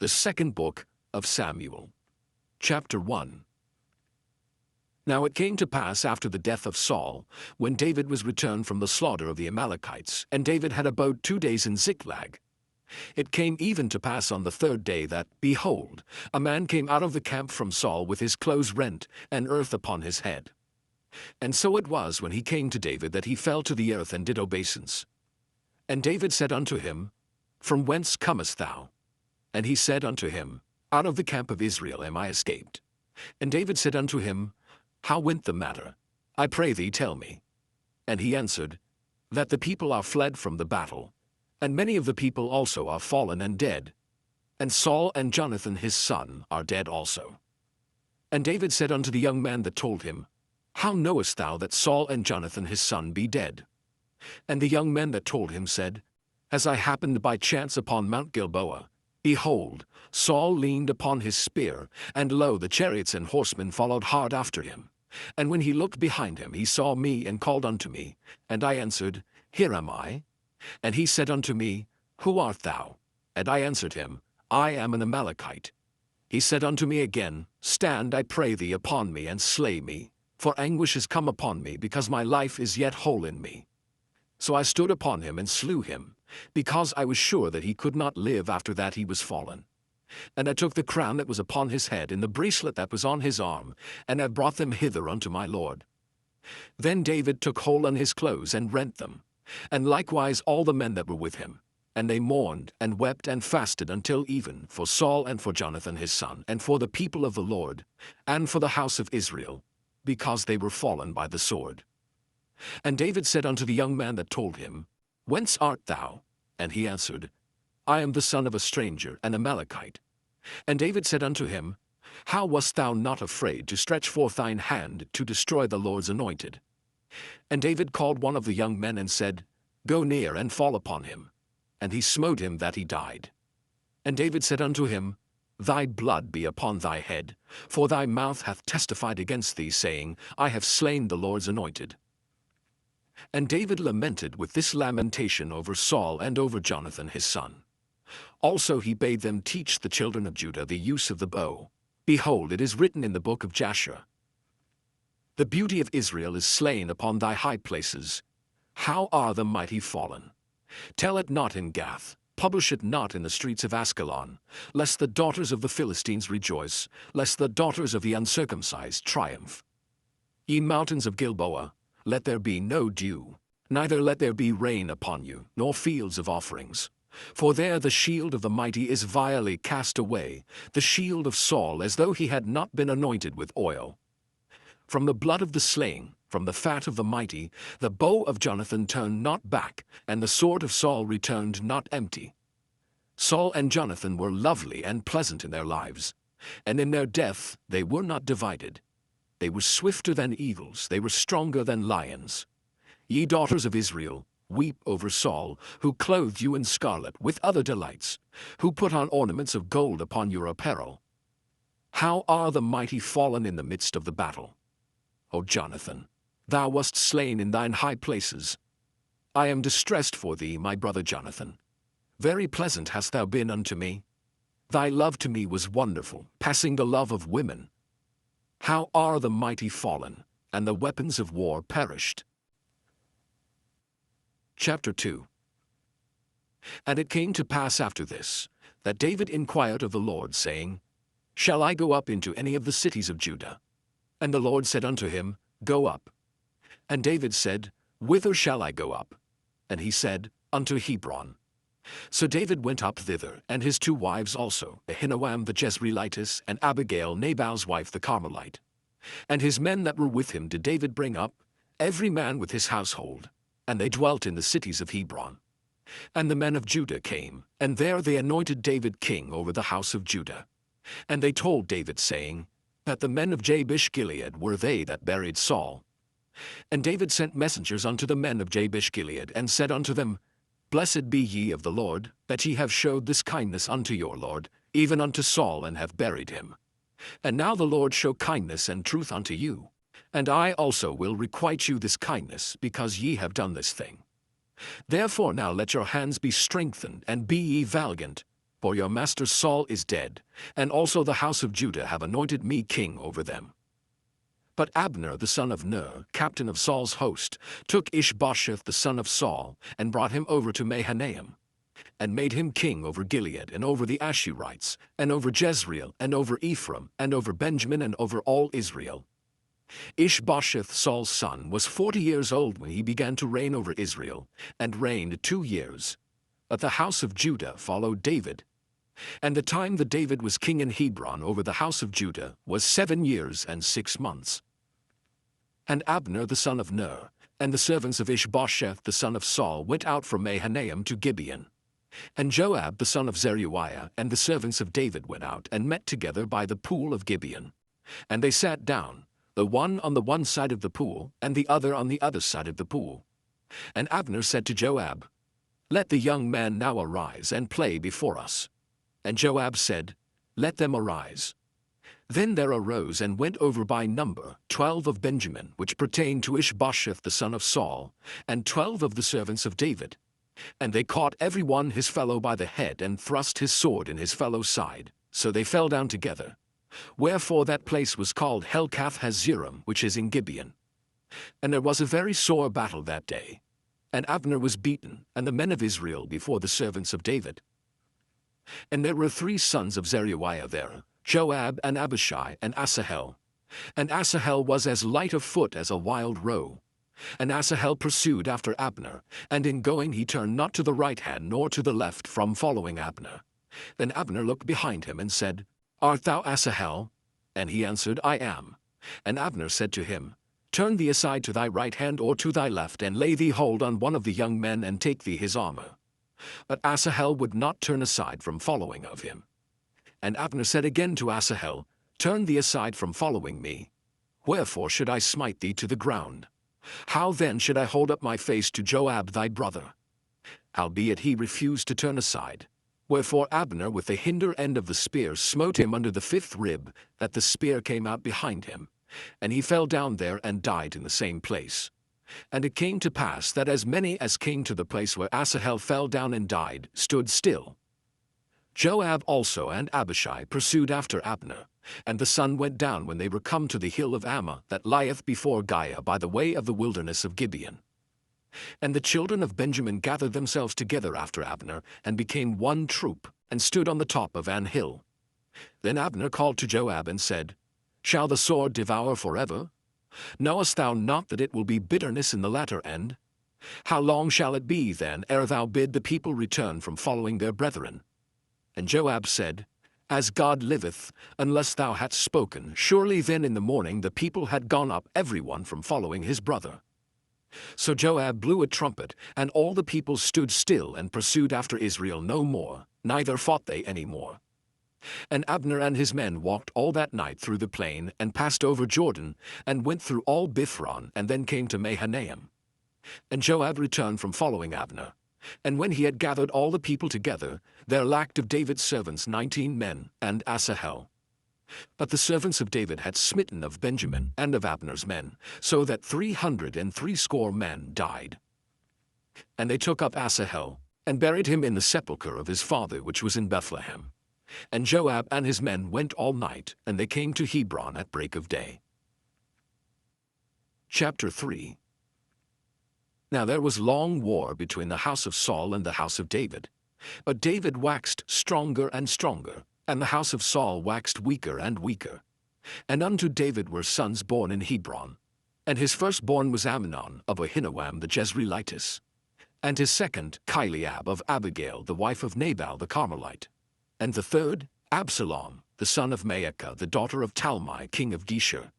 The second book of Samuel. Chapter 1. Now it came to pass after the death of Saul, when David was returned from the slaughter of the Amalekites, and David had abode 2 days in Ziklag. It came even to pass on the third day that, behold, a man came out of the camp from Saul with his clothes rent, and earth upon his head. And so it was when he came to David that he fell to the earth and did obeisance. And David said unto him, From whence comest thou? And he said unto him, Out of the camp of Israel am I escaped. And David said unto him, How went the matter? I pray thee tell me. And he answered, That the people are fled from the battle, and many of the people also are fallen and dead. And Saul and Jonathan his son are dead also. And David said unto the young man that told him, How knowest thou that Saul and Jonathan his son be dead? And the young man that told him said, As I happened by chance upon Mount Gilboa, behold, Saul leaned upon his spear, and lo, the chariots and horsemen followed hard after him. And when he looked behind him, he saw me and called unto me. And I answered, Here am I. And he said unto me, Who art thou? And I answered him, I am an Amalekite. He said unto me again, Stand, I pray thee, upon me, and slay me, for anguish is come upon me, because my life is yet whole in me. So I stood upon him and slew him, because I was sure that he could not live after that he was fallen. And I took the crown that was upon his head and the bracelet that was on his arm, and I brought them hither unto my lord. Then David took hold on his clothes and rent them, and likewise all the men that were with him. And they mourned and wept and fasted until even for Saul and for Jonathan his son, and for the people of the Lord, and for the house of Israel, because they were fallen by the sword. And David said unto the young man that told him, Whence art thou? And he answered, I am the son of a stranger, an Amalekite. And David said unto him, How wast thou not afraid to stretch forth thine hand to destroy the Lord's anointed? And David called one of the young men and said, Go near and fall upon him. And he smote him that he died. And David said unto him, Thy blood be upon thy head, for thy mouth hath testified against thee, saying, I have slain the Lord's anointed. And David lamented with this lamentation over Saul and over Jonathan his son. Also he bade them teach the children of Judah the use of the bow. Behold, it is written in the book of Jasher, The beauty of Israel is slain upon thy high places. How are the mighty fallen? Tell it not in Gath, publish it not in the streets of Askelon, lest the daughters of the Philistines rejoice, lest the daughters of the uncircumcised triumph. Ye mountains of Gilboa, let there be no dew, neither let there be rain upon you, nor fields of offerings. For there the shield of the mighty is vilely cast away, the shield of Saul, as though he had not been anointed with oil. From the blood of the slain, from the fat of the mighty, the bow of Jonathan turned not back, and the sword of Saul returned not empty. Saul and Jonathan were lovely and pleasant in their lives, and in their death they were not divided. They were swifter than eagles, they were stronger than lions. Ye daughters of Israel, weep over Saul, who clothed you in scarlet with other delights, who put on ornaments of gold upon your apparel. How are the mighty fallen in the midst of the battle? O Jonathan, thou wast slain in thine high places. I am distressed for thee, my brother Jonathan. Very pleasant hast thou been unto me. Thy love to me was wonderful, passing the love of women. How are the mighty fallen, and the weapons of war perished? Chapter 2. And it came to pass after this, that David inquired of the Lord, saying, Shall I go up into any of the cities of Judah? And the Lord said unto him, Go up. And David said, Whither shall I go up? And he said, Unto Hebron. So David went up thither, and his 2 wives also, Ahinoam the Jezreelitess, and Abigail Nabal's wife the Carmelite. And his men that were with him did David bring up, every man with his household, and they dwelt in the cities of Hebron. And the men of Judah came, and there they anointed David king over the house of Judah. And they told David, saying, That the men of Jabesh-Gilead were they that buried Saul. And David sent messengers unto the men of Jabesh-Gilead, and said unto them, Blessed be ye of the Lord, that ye have showed this kindness unto your Lord, even unto Saul, and have buried him. And now the Lord show kindness and truth unto you. And I also will requite you this kindness, because ye have done this thing. Therefore now let your hands be strengthened, and be ye valiant, for your master Saul is dead, and also the house of Judah have anointed me king over them." But Abner the son of Ner, captain of Saul's host, took Ishbosheth the son of Saul, and brought him over to Mahanaim, and made him king over Gilead, and over the Ashurites, and over Jezreel, and over Ephraim, and over Benjamin, and over all Israel. Ishbosheth Saul's son was 40 years old when he began to reign over Israel, and reigned 2 years. But the house of Judah followed David. And the time that David was king in Hebron over the house of Judah was 7 years and 6 months. And Abner the son of Ner, and the servants of Ishbosheth the son of Saul went out from Mahanaim to Gibeon. And Joab the son of Zeruiah and the servants of David went out and met together by the pool of Gibeon. And they sat down, the one on the one side of the pool, and the other on the other side of the pool. And Abner said to Joab, "Let the young man now arise and play before us." And Joab said, "Let them arise." Then there arose and went over by number 12 of Benjamin, which pertained to Ishbosheth the son of Saul, and 12 of the servants of David. And they caught every one his fellow by the head, and thrust his sword in his fellow's side, so they fell down together. Wherefore that place was called Helkath Hazerim, which is in Gibeon. And there was a very sore battle that day. And Abner was beaten, and the men of Israel before the servants of David. And there were 3 sons of Zeruiah there, Joab and Abishai and Asahel. And Asahel was as light of foot as a wild roe. And Asahel pursued after Abner, and in going he turned not to the right hand nor to the left from following Abner. Then Abner looked behind him and said, "Art thou Asahel?" And he answered, "I am." And Abner said to him, "Turn thee aside to thy right hand or to thy left, and lay thee hold on one of the young men, and take thee his armor." But Asahel would not turn aside from following of him. And Abner said again to Asahel, "Turn thee aside from following me. Wherefore should I smite thee to the ground? How then should I hold up my face to Joab thy brother?" Howbeit he refused to turn aside. Wherefore Abner with the hinder end of the spear smote him under the 5th rib, that the spear came out behind him. And he fell down there and died in the same place. And it came to pass that as many as came to the place where Asahel fell down and died stood still. Joab also and Abishai pursued after Abner, and the sun went down when they were come to the hill of Ammah that lieth before Giah by the way of the wilderness of Gibeon. And the children of Benjamin gathered themselves together after Abner, and became one troop, and stood on the top of an hill. Then Abner called to Joab and said, "Shall the sword devour forever? Knowest thou not that it will be bitterness in the latter end? How long shall it be then ere thou bid the people return from following their brethren?" And Joab said, "As God liveth, unless thou hadst spoken, surely then in the morning the people had gone up every one from following his brother." So Joab blew a trumpet, and all the people stood still and pursued after Israel no more, neither fought they any more. And Abner and his men walked all that night through the plain, and passed over Jordan, and went through all Bithron, and then came to Mahanaim. And Joab returned from following Abner. And when he had gathered all the people together, there lacked of David's servants 19 men, and Asahel. But the servants of David had smitten of Benjamin and of Abner's men, so that 360 men died. And they took up Asahel, and buried him in the sepulchre of his father which was in Bethlehem. And Joab and his men went all night, and they came to Hebron at break of day. Chapter 3. Now there was long war between the house of Saul and the house of David. But David waxed stronger and stronger, and the house of Saul waxed weaker and weaker. And unto David were sons born in Hebron. And his firstborn was Amnon of Ahinoam the Jezreelitess. And his second, Chileab of Abigail the wife of Nabal the Carmelite. And the third, Absalom, the son of Maacah the daughter of Talmai king of Geshur.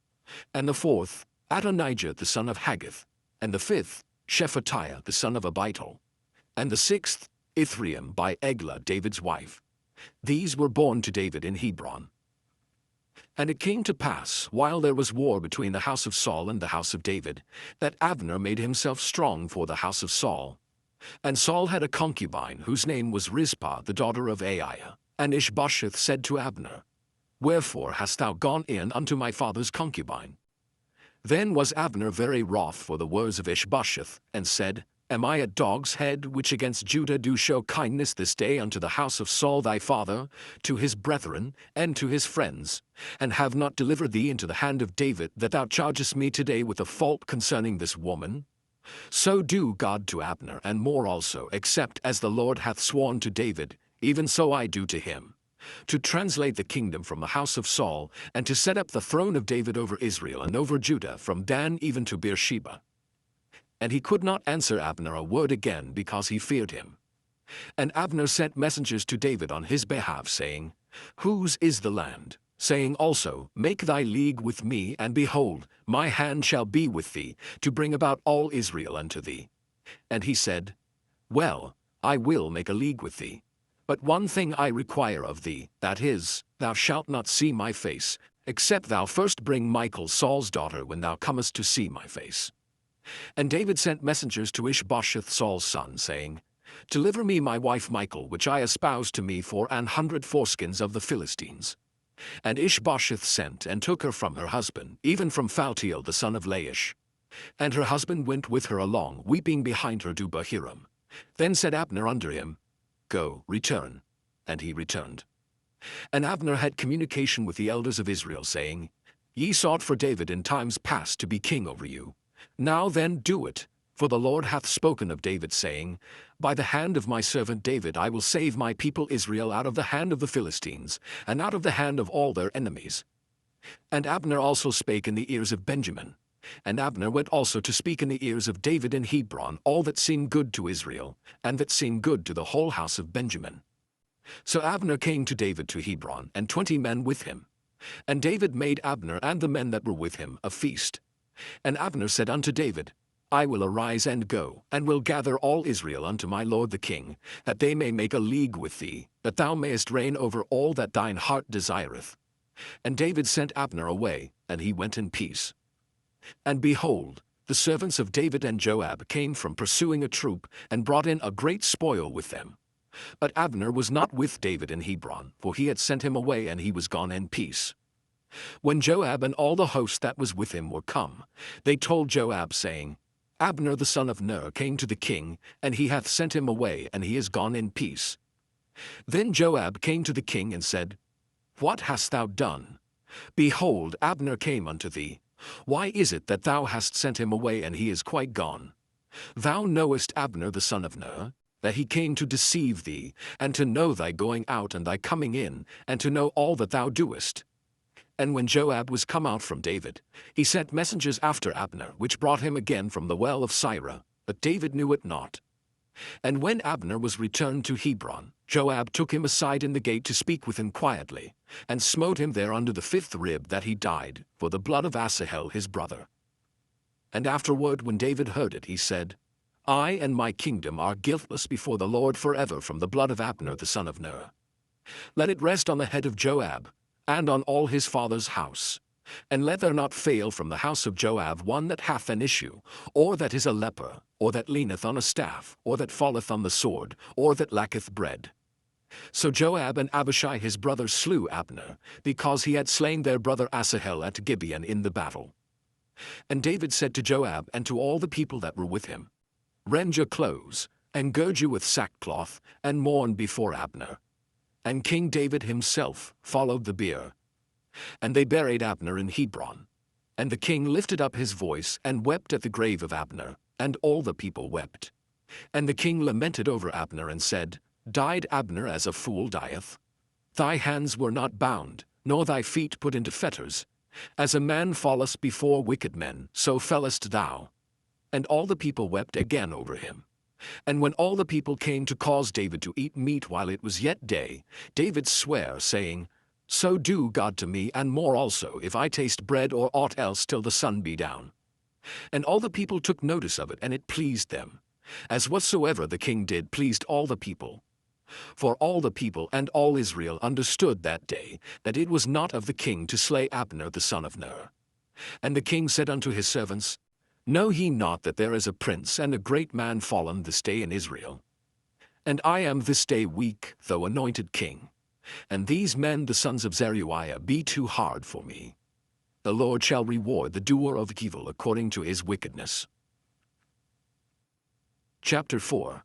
And the fourth, Adonijah the son of Haggith. And the fifth, Shephatiah the son of Abital. And the sixth, Ithream by Eglah David's wife. These were born to David in Hebron. And it came to pass, while there was war between the house of Saul and the house of David, that Abner made himself strong for the house of Saul. And Saul had a concubine whose name was Rizpah the daughter of Aiah. And Ishbosheth said to Abner, "Wherefore hast thou gone in unto my father's concubine?" Then was Abner very wroth for the words of Ishbosheth, and said, Am I a dog's head which against Judah do show kindness this day unto the house of Saul thy father, to his brethren, and to his friends, and have not delivered thee into the hand of David, that thou chargest me today with a fault concerning this woman? So do God to Abner, and more also, except as the Lord hath sworn to David, even so I do to him, to translate the kingdom from the house of Saul, and to set up the throne of David over Israel and over Judah, from Dan even to Beersheba. And he could not answer Abner a word again, because he feared him. And Abner sent messengers to David on his behalf, saying, Whose is the land? Saying also, Make thy league with me, and behold, my hand shall be with thee, to bring about all Israel unto thee. And he said, Well, I will make a league with thee. But one thing I require of thee, that is, thou shalt not see my face, except thou first bring Michal Saul's daughter when thou comest to see my face. And David sent messengers to Ishbosheth Saul's son, saying, Deliver me my wife Michal, which I espoused to me for 100 foreskins of the Philistines. And Ishbosheth sent, and took her from her husband, even from Phaltiel the son of Laish. And her husband went with her along, weeping behind her to Bahurim. Then said Abner unto him, Go, return. And he returned. And Abner had communication with the elders of Israel, saying, Ye sought for David in times past to be king over you. Now then do it, for the Lord hath spoken of David, saying, By the hand of my servant David I will save my people Israel out of the hand of the Philistines, and out of the hand of all their enemies. And Abner also spake in the ears of Benjamin. And Abner went also to speak in the ears of David in Hebron all that seemed good to Israel, and that seemed good to the whole house of Benjamin. So Abner came to David to Hebron, and 20 men with him. And David made Abner and the men that were with him a feast. And Abner said unto David, I will arise and go, and will gather all Israel unto my lord the king, that they may make a league with thee, that thou mayest reign over all that thine heart desireth. And David sent Abner away, and he went in peace. And behold, the servants of David and Joab came from pursuing a troop, and brought in a great spoil with them. But Abner was not with David in Hebron, for he had sent him away, and he was gone in peace. When Joab and all the host that was with him were come, they told Joab, saying, Abner the son of Ner came to the king, and he hath sent him away, and he is gone in peace. Then Joab came to the king and said, What hast thou done? Behold, Abner came unto thee. Why is it that thou hast sent him away, and he is quite gone? Thou knowest Abner the son of Ner, that he came to deceive thee, and to know thy going out and thy coming in, and to know all that thou doest. And when Joab was come out from David, he sent messengers after Abner, which brought him again from the well of Sirah, but David knew it not. And when Abner was returned to Hebron, Joab took him aside in the gate to speak with him quietly, and smote him there under the 5th rib, that he died, for the blood of Asahel his brother. And afterward, when David heard it, he said, I and my kingdom are guiltless before the Lord forever from the blood of Abner the son of Ner. Let it rest on the head of Joab, and on all his father's house. And let there not fail from the house of Joab one that hath an issue, or that is a leper, or that leaneth on a staff, or that falleth on the sword, or that lacketh bread. So Joab and Abishai his brother slew Abner, because he had slain their brother Asahel at Gibeon in the battle. And David said to Joab and to all the people that were with him, Rend your clothes, and gird you with sackcloth, and mourn before Abner. And King David himself followed the bier. And they buried Abner in Hebron. And the king lifted up his voice, and wept at the grave of Abner, and all the people wept. And the king lamented over Abner, and said, Died Abner as a fool dieth? Thy hands were not bound, nor thy feet put into fetters. As a man falleth before wicked men, so fellest thou. And all the people wept again over him. And when all the people came to cause David to eat meat while it was yet day, David sware, saying, So do God to me, and more also, if I taste bread or aught else till the sun be down. And all the people took notice of it, and it pleased them. As whatsoever the king did pleased all the people. For all the people and all Israel understood that day that it was not of the king to slay Abner the son of Ner. And the king said unto his servants, Know ye not that there is a prince and a great man fallen this day in Israel? And I am this day weak, though anointed king. And these men the sons of Zeruiah be too hard for me. The Lord shall reward the doer of evil according to his wickedness. Chapter 4.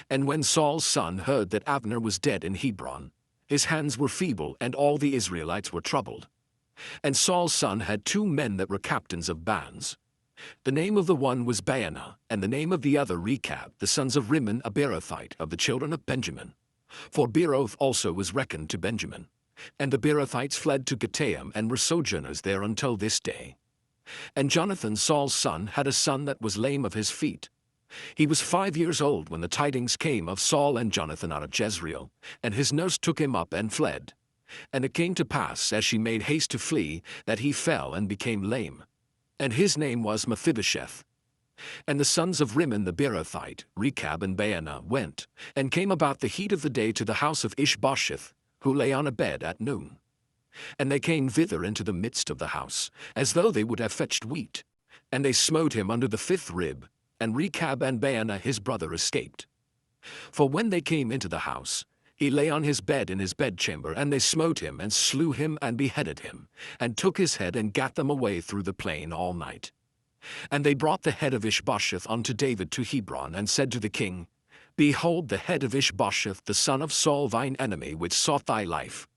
And when Saul's son heard that Abner was dead in Hebron, his hands were feeble and all the Israelites were troubled. And Saul's son had 2 men that were captains of bands. The name of the one was Baanah, and the name of the other Rechab, the sons of Rimmon a Beerothite of the children of Benjamin. For Beeroth also was reckoned to Benjamin. And the Beerothites fled to Gittaim and were sojourners there until this day. And Jonathan Saul's son had a son that was lame of his feet. He was 5 years old when the tidings came of Saul and Jonathan out of Jezreel, and his nurse took him up and fled. And it came to pass, as she made haste to flee, that he fell and became lame. And his name was Mephibosheth. And the sons of Rimmon the Beerothite, Rechab and Baanah, went, and came about the heat of the day to the house of Ishbosheth, who lay on a bed at noon. And they came thither into the midst of the house, as though they would have fetched wheat. And they smote him under the 5th rib, and Rechab and Baanah his brother escaped. For when they came into the house, he lay on his bed in his bedchamber, and they smote him, and slew him, and beheaded him, and took his head, and gat them away through the plain all night. And they brought the head of Ishbosheth unto David to Hebron, and said to the king, Behold the head of Ishbosheth the son of Saul thine enemy, which sought thy life.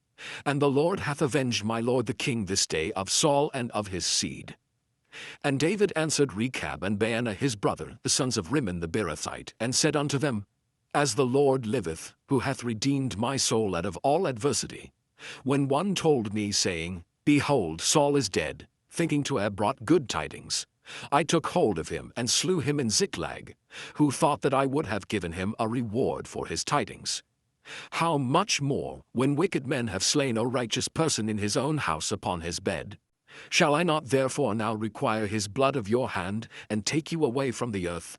And the Lord hath avenged my lord the king this day of Saul and of his seed. And David answered Rechab and Baanah his brother, the sons of Rimmon the Beerothite, and said unto them, As the Lord liveth, who hath redeemed my soul out of all adversity, when one told me, saying, Behold, Saul is dead, thinking to have brought good tidings, I took hold of him and slew him in Ziklag, who thought that I would have given him a reward for his tidings. How much more, when wicked men have slain a righteous person in his own house upon his bed? Shall I not therefore now require his blood of your hand, and take you away from the earth?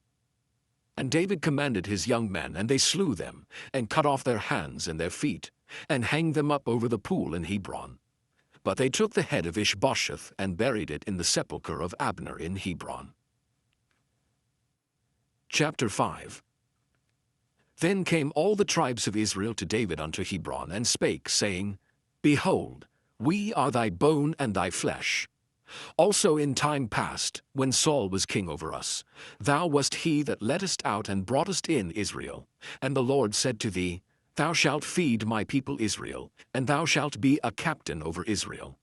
And David commanded his young men, and they slew them, and cut off their hands and their feet, and hanged them up over the pool in Hebron. But they took the head of Ishbosheth, and buried it in the sepulchre of Abner in Hebron. Chapter 5. Then came all the tribes of Israel to David unto Hebron, and spake, saying, Behold, we are thy bone and thy flesh. Also in time past, when Saul was king over us, thou wast he that leddest out and broughtest in Israel. And the Lord said to thee, Thou shalt feed my people Israel, and thou shalt be a captain over Israel.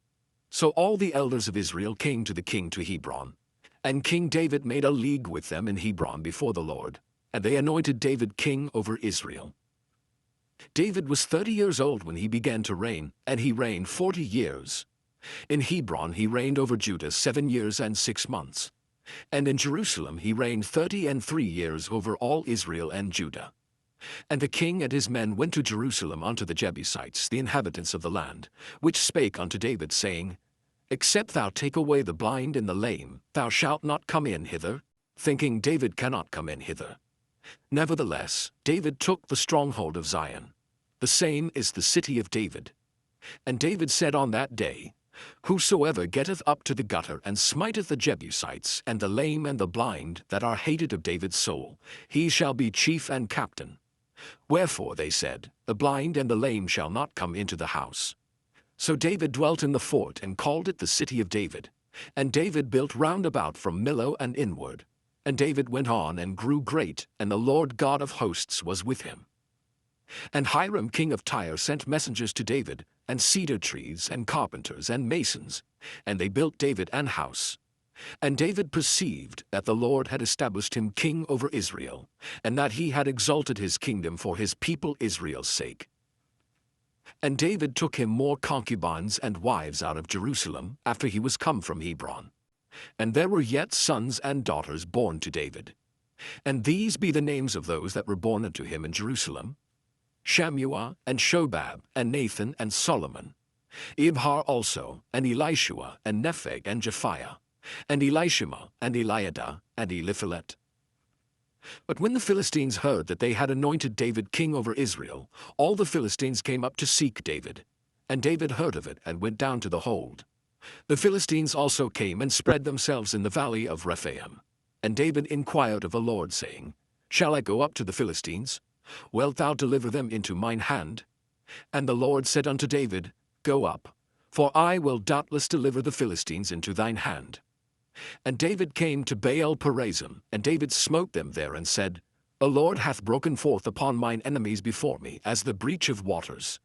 So all the elders of Israel came to the king to Hebron. And King David made a league with them in Hebron before the Lord, and they anointed David king over Israel. David was 30 years old when he began to reign, and he reigned 40 years. In Hebron he reigned over Judah 7 years and 6 months. And in Jerusalem he reigned 33 years over all Israel and Judah. And the king and his men went to Jerusalem unto the Jebusites, the inhabitants of the land, which spake unto David, saying, Except thou take away the blind and the lame, thou shalt not come in hither, thinking David cannot come in hither. Nevertheless, David took the stronghold of Zion. The same is the city of David. And David said on that day, Whosoever getteth up to the gutter and smiteth the Jebusites and the lame and the blind that are hated of David's soul, he shall be chief and captain. Wherefore they said, The blind and the lame shall not come into the house. So David dwelt in the fort, and called it the city of David. And David built round about from Millo and inward. And David went on and grew great, and the Lord God of hosts was with him. And Hiram king of Tyre sent messengers to David, and cedar trees, and carpenters, and masons, and they built David an house. And David perceived that the Lord had established him king over Israel, and that he had exalted his kingdom for his people Israel's sake. And David took him more concubines and wives out of Jerusalem, after he was come from Hebron. And there were yet sons and daughters born to David. And these be the names of those that were born unto him in Jerusalem: Shammua, and Shobab, and Nathan, and Solomon. Ibhar also, and Elishua, and Nepheg, and Japhiah, and Elishama, and Eliada, and Eliphelet. But when the Philistines heard that they had anointed David king over Israel, all the Philistines came up to seek David. And David heard of it, and went down to the hold. The Philistines also came and spread themselves in the valley of Rephaim. And David inquired of the Lord, saying, Shall I go up to the Philistines? Wilt thou deliver them into mine hand? And the Lord said unto David, Go up, for I will doubtless deliver the Philistines into thine hand. And David came to Baal Perazim, and David smote them there, and said, The Lord hath broken forth upon mine enemies before me, as the breach of waters.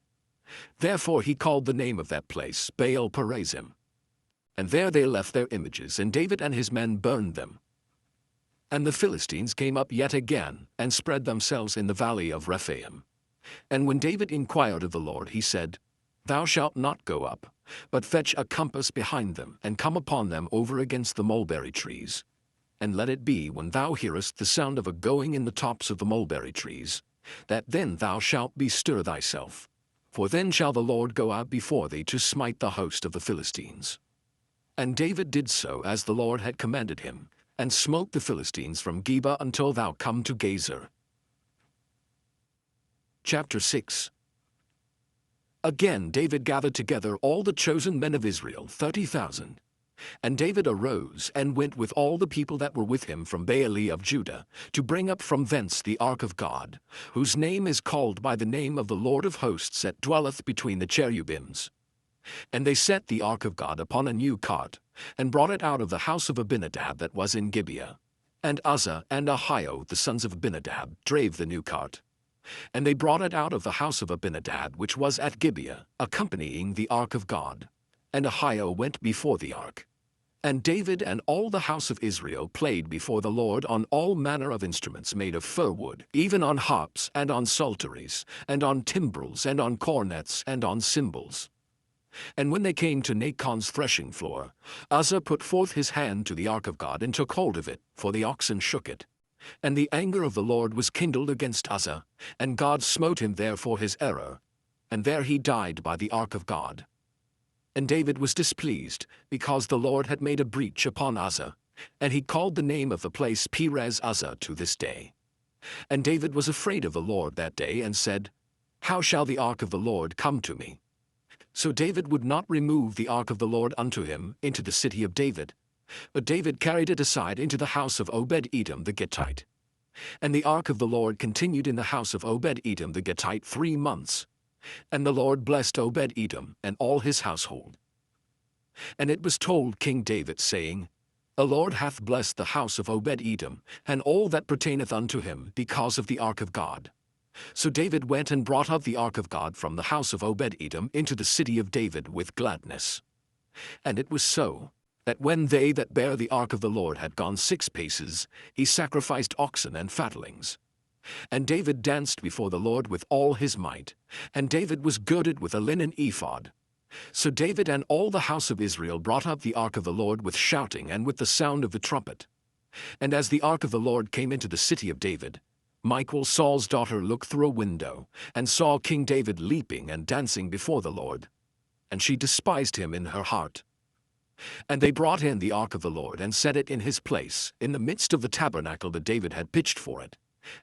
Therefore he called the name of that place Baal Perazim. And there they left their images, and David and his men burned them. And the Philistines came up yet again, and spread themselves in the valley of Rephaim. And when David inquired of the Lord, he said, Thou shalt not go up, but fetch a compass behind them, and come upon them over against the mulberry trees. And let it be, when thou hearest the sound of a going in the tops of the mulberry trees, that then thou shalt bestir thyself. For then shall the Lord go out before thee to smite the host of the Philistines. And David did so as the Lord had commanded him, and smote the Philistines from Geba until thou come to Gazer. Chapter 6. Again David gathered together all the chosen men of Israel, 30,000. And David arose and went with all the people that were with him from Baale of Judah, to bring up from thence the ark of God, whose name is called by the name of the Lord of hosts that dwelleth between the cherubims. And they set the ark of God upon a new cart, and brought it out of the house of Abinadab that was in Gibeah. And Uzzah and Ahio, the sons of Abinadab, drave the new cart. And they brought it out of the house of Abinadab which was at Gibeah, accompanying the ark of God. And Ahio went before the ark. And David and all the house of Israel played before the Lord on all manner of instruments made of fir wood, even on harps, and on psalteries, and on timbrels, and on cornets, and on cymbals. And when they came to Nachon's threshing floor, Uzzah put forth his hand to the ark of God, and took hold of it, for the oxen shook it. And the anger of the Lord was kindled against Uzzah, and God smote him there for his error. And there he died by the ark of God. And David was displeased, because the Lord had made a breach upon Uzzah, and he called the name of the place Perez Uzzah to this day. And David was afraid of the Lord that day, and said, How shall the ark of the Lord come to me? So David would not remove the ark of the Lord unto him into the city of David, but David carried it aside into the house of Obed-Edom the Gittite. And the ark of the Lord continued in the house of Obed-Edom the Gittite 3 months. And the Lord blessed Obed-Edom and all his household. And it was told King David, saying, The Lord hath blessed the house of Obed-Edom, and all that pertaineth unto him, because of the ark of God. So David went and brought up the ark of God from the house of Obed-Edom into the city of David with gladness. And it was so, that when they that bare the ark of the Lord had gone 6 paces, he sacrificed oxen and fatlings. And David danced before the Lord with all his might, and David was girded with a linen ephod. So David and all the house of Israel brought up the ark of the Lord with shouting and with the sound of the trumpet. And as the ark of the Lord came into the city of David, Michal Saul's daughter looked through a window, and saw King David leaping and dancing before the Lord. And she despised him in her heart. And they brought in the ark of the Lord, and set it in his place, in the midst of the tabernacle that David had pitched for it.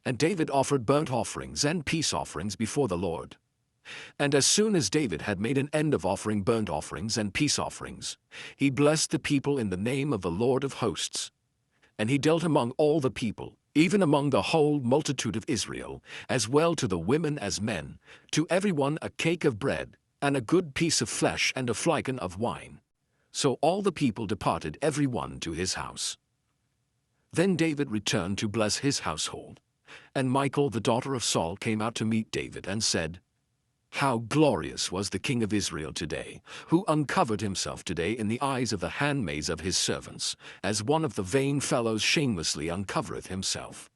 And David offered burnt offerings and peace offerings before the Lord. And as soon as David had made an end of offering burnt offerings and peace offerings, he blessed the people in the name of the Lord of hosts. And he dealt among all the people, even among the whole multitude of Israel, as well to the women as men, to every one a cake of bread, and a good piece of flesh, and a flagon of wine. So all the people departed every one to his house. Then David returned to bless his household. And Michal the daughter of Saul came out to meet David, and said, How glorious was the king of Israel today, who uncovered himself today in the eyes of the handmaids of his servants, as one of the vain fellows shamelessly uncovereth himself.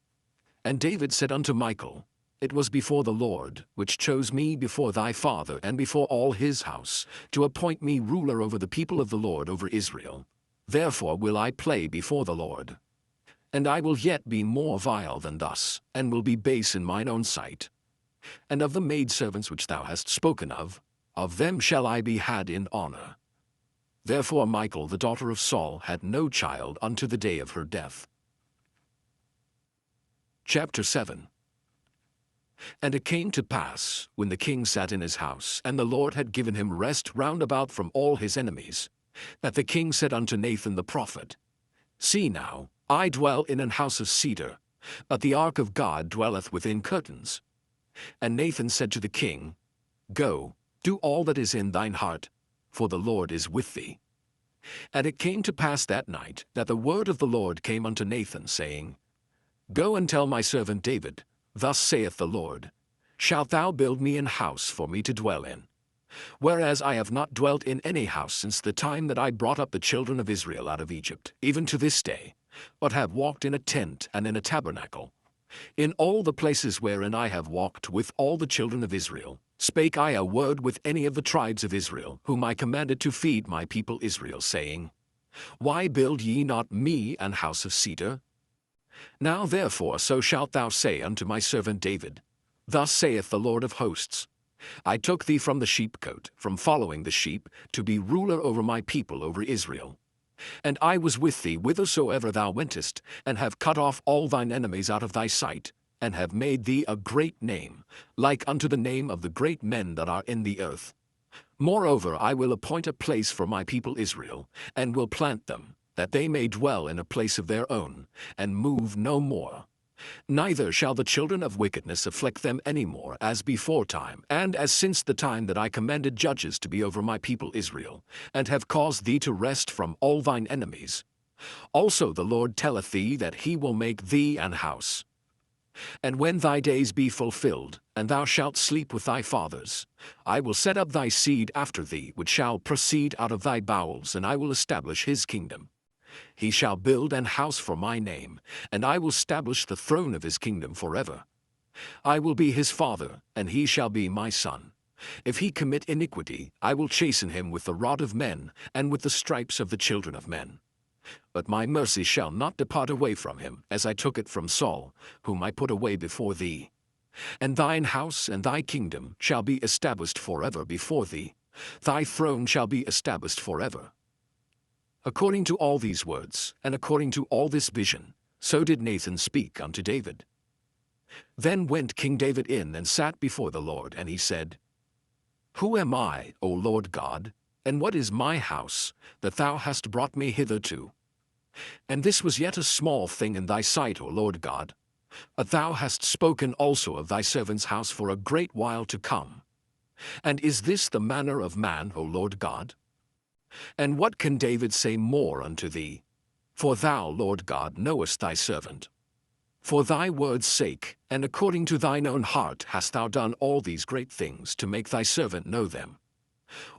And David said unto Michal, It was before the Lord, which chose me before thy father and before all his house, to appoint me ruler over the people of the Lord over Israel. Therefore will I play before the Lord. And I will yet be more vile than thus, and will be base in mine own sight. And of the maidservants which thou hast spoken of them shall I be had in honor. Therefore Michal the daughter of Saul had no child unto the day of her death. Chapter 7. And it came to pass, when the king sat in his house, and the Lord had given him rest round about from all his enemies, that the king said unto Nathan the prophet, See now, I dwell in an house of cedar, but the ark of God dwelleth within curtains. And Nathan said to the king, Go, do all that is in thine heart, for the Lord is with thee. And it came to pass that night that the word of the Lord came unto Nathan, saying, Go and tell my servant David, Thus saith the Lord, Shalt thou build me an house for me to dwell in? Whereas I have not dwelt in any house since the time that I brought up the children of Israel out of Egypt, even to this day, but have walked in a tent and in a tabernacle. In all the places wherein I have walked with all the children of Israel, spake I a word with any of the tribes of Israel, whom I commanded to feed my people Israel, saying, Why build ye not me an house of cedar? Now therefore so shalt thou say unto my servant David, Thus saith the Lord of hosts, I took thee from the sheepcote, from following the sheep, to be ruler over my people, over Israel. And I was with thee whithersoever thou wentest, and have cut off all thine enemies out of thy sight, and have made thee a great name, like unto the name of the great men that are in the earth. Moreover, I will appoint a place for my people Israel, and will plant them, that they may dwell in a place of their own, and move no more. Neither shall the children of wickedness afflict them any more, as before time, and as since the time that I commanded judges to be over my people Israel, and have caused thee to rest from all thine enemies. Also the Lord telleth thee that he will make thee an house. And when thy days be fulfilled, and thou shalt sleep with thy fathers, I will set up thy seed after thee, which shall proceed out of thy bowels, and I will establish his kingdom. He shall build an house for my name, and I will establish the throne of his kingdom forever. I will be his father, and he shall be my son. If he commit iniquity, I will chasten him with the rod of men, and with the stripes of the children of men. But my mercy shall not depart away from him, as I took it from Saul, whom I put away before thee. And thine house and thy kingdom shall be established forever before thee. Thy throne shall be established forever. According to all these words, and according to all this vision, so did Nathan speak unto David. Then went King David in and sat before the Lord, and he said, Who am I, O Lord God, and what is my house, that thou hast brought me hitherto? And this was yet a small thing in thy sight, O Lord God, but thou hast spoken also of thy servant's house for a great while to come. And is this the manner of man, O Lord God? And what can David say more unto thee? For thou, Lord God, knowest thy servant. For thy word's sake, and according to thine own heart, hast thou done all these great things to make thy servant know them.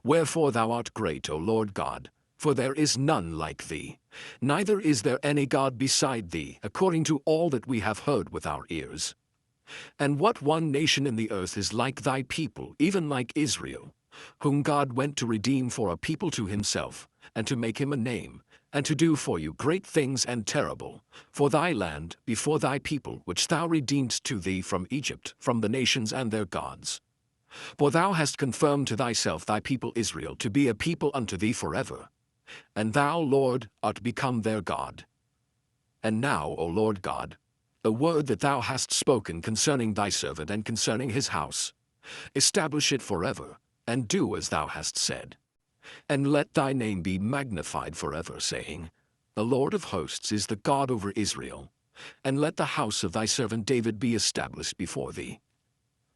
Wherefore thou art great, O Lord God, for there is none like thee, neither is there any God beside thee, according to all that we have heard with our ears. And what one nation in the earth is like thy people, even like Israel, whom God went to redeem for a people to himself, and to make him a name, and to do for you great things and terrible, for thy land, before thy people, which thou redeemedst to thee from Egypt, from the nations and their gods. For thou hast confirmed to thyself thy people Israel to be a people unto thee forever. And thou, Lord, art become their God. And now, O Lord God, the word that thou hast spoken concerning thy servant and concerning his house, establish it forever, and do as thou hast said. And let thy name be magnified forever, saying, The Lord of hosts is the God over Israel. And let the house of thy servant David be established before thee.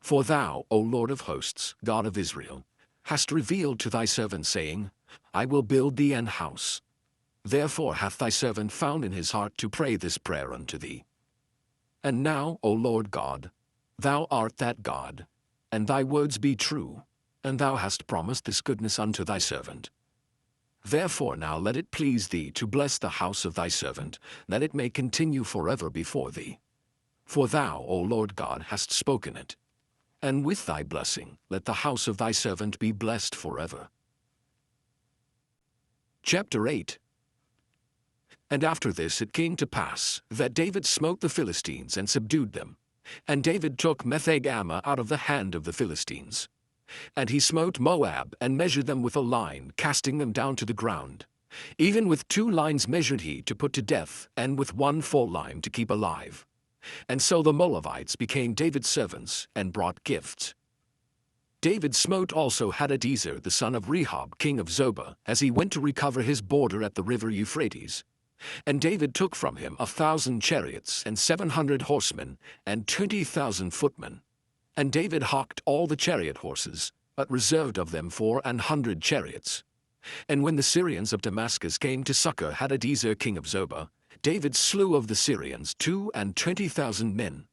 For thou, O Lord of hosts, God of Israel, hast revealed to thy servant, saying, I will build thee an house. Therefore hath thy servant found in his heart to pray this prayer unto thee. And now, O Lord God, thou art that God, and thy words be true, and thou hast promised this goodness unto thy servant. Therefore now let it please thee to bless the house of thy servant, that it may continue forever before thee. For thou, O Lord God, hast spoken it. And with thy blessing let the house of thy servant be blessed forever. Chapter 8. And after this it came to pass that David smote the Philistines and subdued them. And David took Metheg-ammah out of the hand of the Philistines. And he smote Moab, and measured them with a line, casting them down to the ground. Even with 2 lines measured he to put to death, and with 1 full line to keep alive. And so the Moabites became David's servants, and brought gifts. David smote also Hadadezer the son of Rehob, king of Zobah, as he went to recover his border at the river Euphrates. And David took from him 1,000 chariots, and 700 horsemen, and 20,000 footmen. And David hocked all the chariot horses, but reserved of them 400 chariots. And when the Syrians of Damascus came to succor Hadadezer king of Zobah, David slew of the Syrians 22,000 men.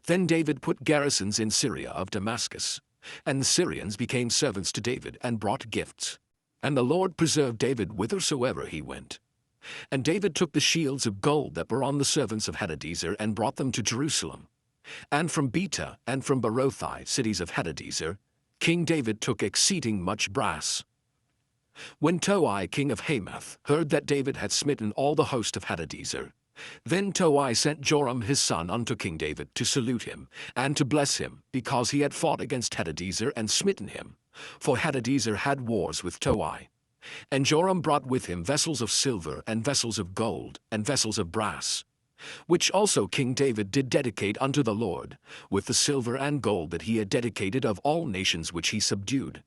Then David put garrisons in Syria of Damascus, and the Syrians became servants to David and brought gifts. And the Lord preserved David whithersoever he went. And David took the shields of gold that were on the servants of Hadadezer and brought them to Jerusalem. And from Beta and from Berothai, cities of Hadadezer, King David took exceeding much brass. When Toi king of Hamath heard that David had smitten all the host of Hadadezer, then Toi sent Joram his son unto King David to salute him, and to bless him, because he had fought against Hadadezer and smitten him. For Hadadezer had wars with Toi. And Joram brought with him vessels of silver, and vessels of gold, and vessels of brass, which also King David did dedicate unto the Lord, with the silver and gold that he had dedicated of all nations which he subdued,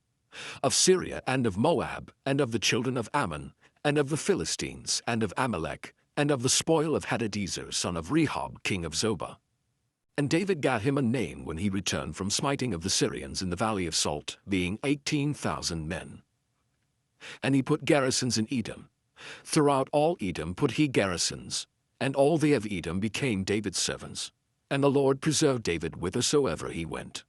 of Syria and of Moab, and of the children of Ammon, and of the Philistines, and of Amalek, and of the spoil of Hadadezer son of Rehob king of Zobah. And David gat him a name when he returned from smiting of the Syrians in the valley of Salt, being 18,000 men. And he put garrisons in Edom. Throughout all Edom put he garrisons, and all they of Edom became David's servants. And the Lord preserved David whithersoever he went.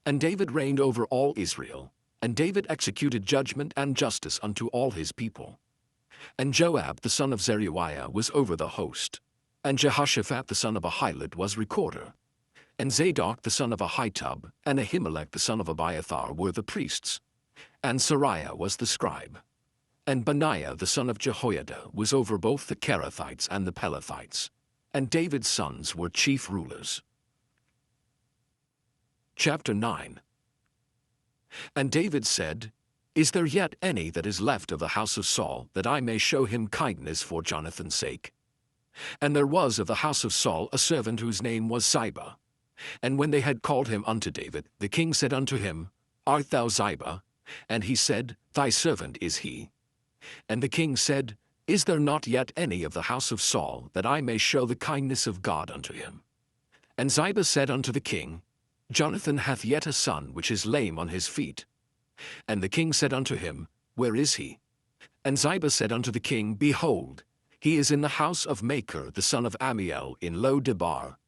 And David reigned over all Israel, and David executed judgment and justice unto all his people. And Joab the son of Zeruiah was over the host, and Jehoshaphat the son of Ahilud was recorder, and Zadok the son of Ahitub, and Ahimelech the son of Abiathar were the priests, and Sariah was the scribe, and Benaiah the son of Jehoiada was over both the Kerethites and the Pelethites, and David's sons were chief rulers. Chapter 9. And David said, Is there yet any that is left of the house of Saul, that I may show him kindness for Jonathan's sake? And there was of the house of Saul a servant whose name was Ziba. And when they had called him unto David, the king said unto him, Art thou Ziba? And he said, Thy servant is he. And the king said, Is there not yet any of the house of Saul, that I may show the kindness of God unto him? And Ziba said unto the king, Jonathan hath yet a son which is lame on his feet. And the king said unto him, Where is he? And Ziba said unto the king, Behold, he is in the house of Machir the son of Ammiel in Lo-debar.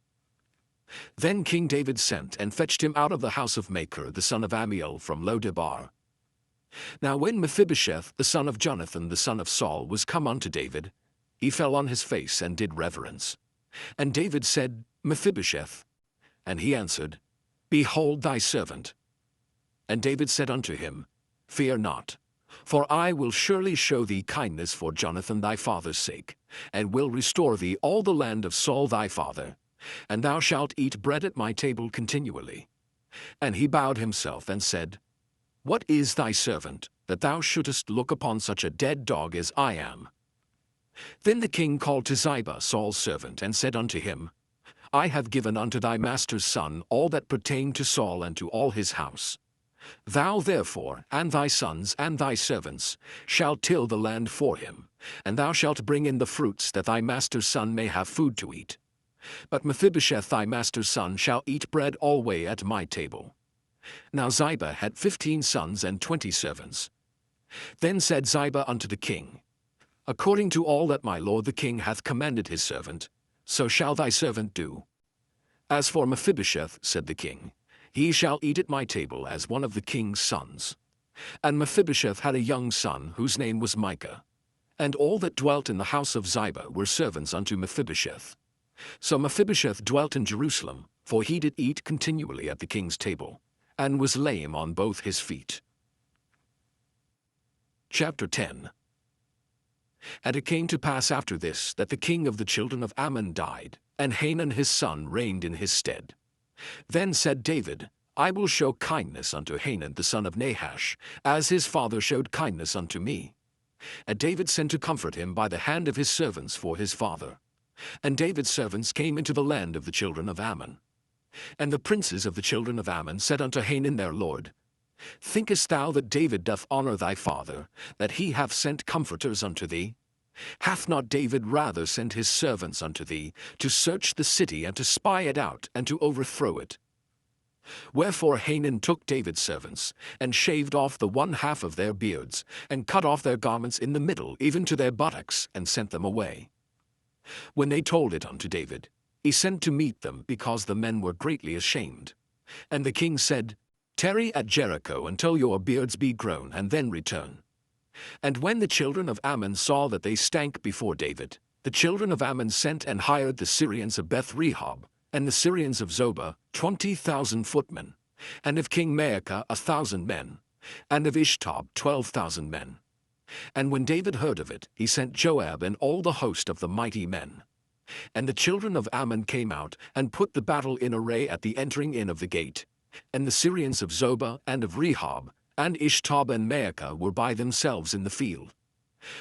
Then King David sent and fetched him out of the house of Machir the son of Ammiel from Lo-debar. Now when Mephibosheth the son of Jonathan the son of Saul was come unto David, he fell on his face and did reverence. And David said, Mephibosheth. And he answered, Behold thy servant. And David said unto him, Fear not, for I will surely show thee kindness for Jonathan thy father's sake, and will restore thee all the land of Saul thy father, and thou shalt eat bread at my table continually. And he bowed himself and said, What is thy servant, that thou shouldest look upon such a dead dog as I am? Then the king called to Ziba Saul's servant, and said unto him, I have given unto thy master's son all that pertained to Saul and to all his house. Thou therefore, and thy sons, and thy servants, shalt till the land for him, and thou shalt bring in the fruits, that thy master's son may have food to eat. But Mephibosheth thy master's son shall eat bread alway at my table. Now Ziba had 15 sons and 20 servants. Then said Ziba unto the king, According to all that my lord the king hath commanded his servant, so shall thy servant do. As for Mephibosheth, said the king, he shall eat at my table as one of the king's sons. And Mephibosheth had a young son, whose name was Micah. And all that dwelt in the house of Ziba were servants unto Mephibosheth. So Mephibosheth dwelt in Jerusalem, for he did eat continually at the king's table, and was lame on both his feet. Chapter 10. And it came to pass after this, that the king of the children of Ammon died, and Hanun his son reigned in his stead. Then said David, I will show kindness unto Hanun the son of Nahash, as his father showed kindness unto me. And David sent to comfort him by the hand of his servants for his father. And David's servants came into the land of the children of Ammon. And the princes of the children of Ammon said unto Hanun their lord, Thinkest thou that David doth honor thy father, that he hath sent comforters unto thee? Hath not David rather sent his servants unto thee, to search the city, and to spy it out, and to overthrow it? Wherefore Hanan took David's servants, and shaved off the one half of their beards, and cut off their garments in the middle even to their buttocks, and sent them away. When they told it unto David, he sent to meet them, because the men were greatly ashamed. And the king said, Tarry at Jericho until your beards be grown, and then return. And when the children of Ammon saw that they stank before David, the children of Ammon sent and hired the Syrians of Beth-rehob, and the Syrians of Zobah, 20,000 footmen, and of King Maacah 1,000 men, and of Ishtob 12,000 men. And when David heard of it, he sent Joab and all the host of the mighty men. And the children of Ammon came out, and put the battle in array at the entering in of the gate. And the Syrians of Zobah and of Rehob, and Ishtob and Maacah were by themselves in the field.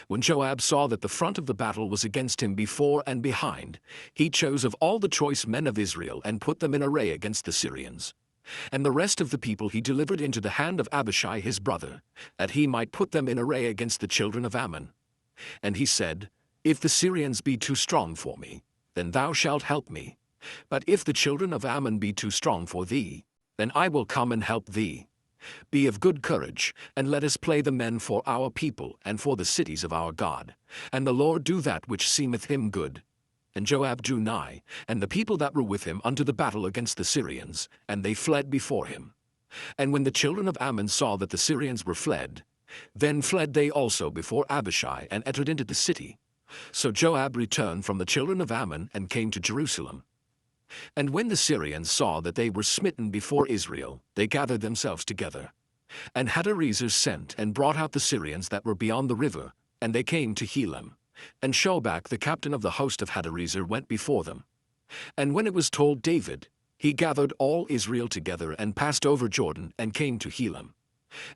When Joab saw that the front of the battle was against him before and behind, he chose of all the choice men of Israel, and put them in array against the Syrians. And the rest of the people he delivered into the hand of Abishai his brother, that he might put them in array against the children of Ammon. And he said, If the Syrians be too strong for me, then thou shalt help me. But if the children of Ammon be too strong for thee, then I will come and help thee. Be of good courage, and let us play the men for our people and for the cities of our God, and the Lord do that which seemeth him good. And Joab drew nigh, and the people that were with him, unto the battle against the Syrians, and they fled before him. And when the children of Ammon saw that the Syrians were fled, then fled they also before Abishai, and entered into the city. So Joab returned from the children of Ammon, and came to Jerusalem. And when the Syrians saw that they were smitten before Israel, they gathered themselves together. And Hadarezer sent and brought out the Syrians that were beyond the river, and they came to Helam. And Shobach the captain of the host of Hadarezer went before them. And when it was told David, he gathered all Israel together, and passed over Jordan, and came to Helam.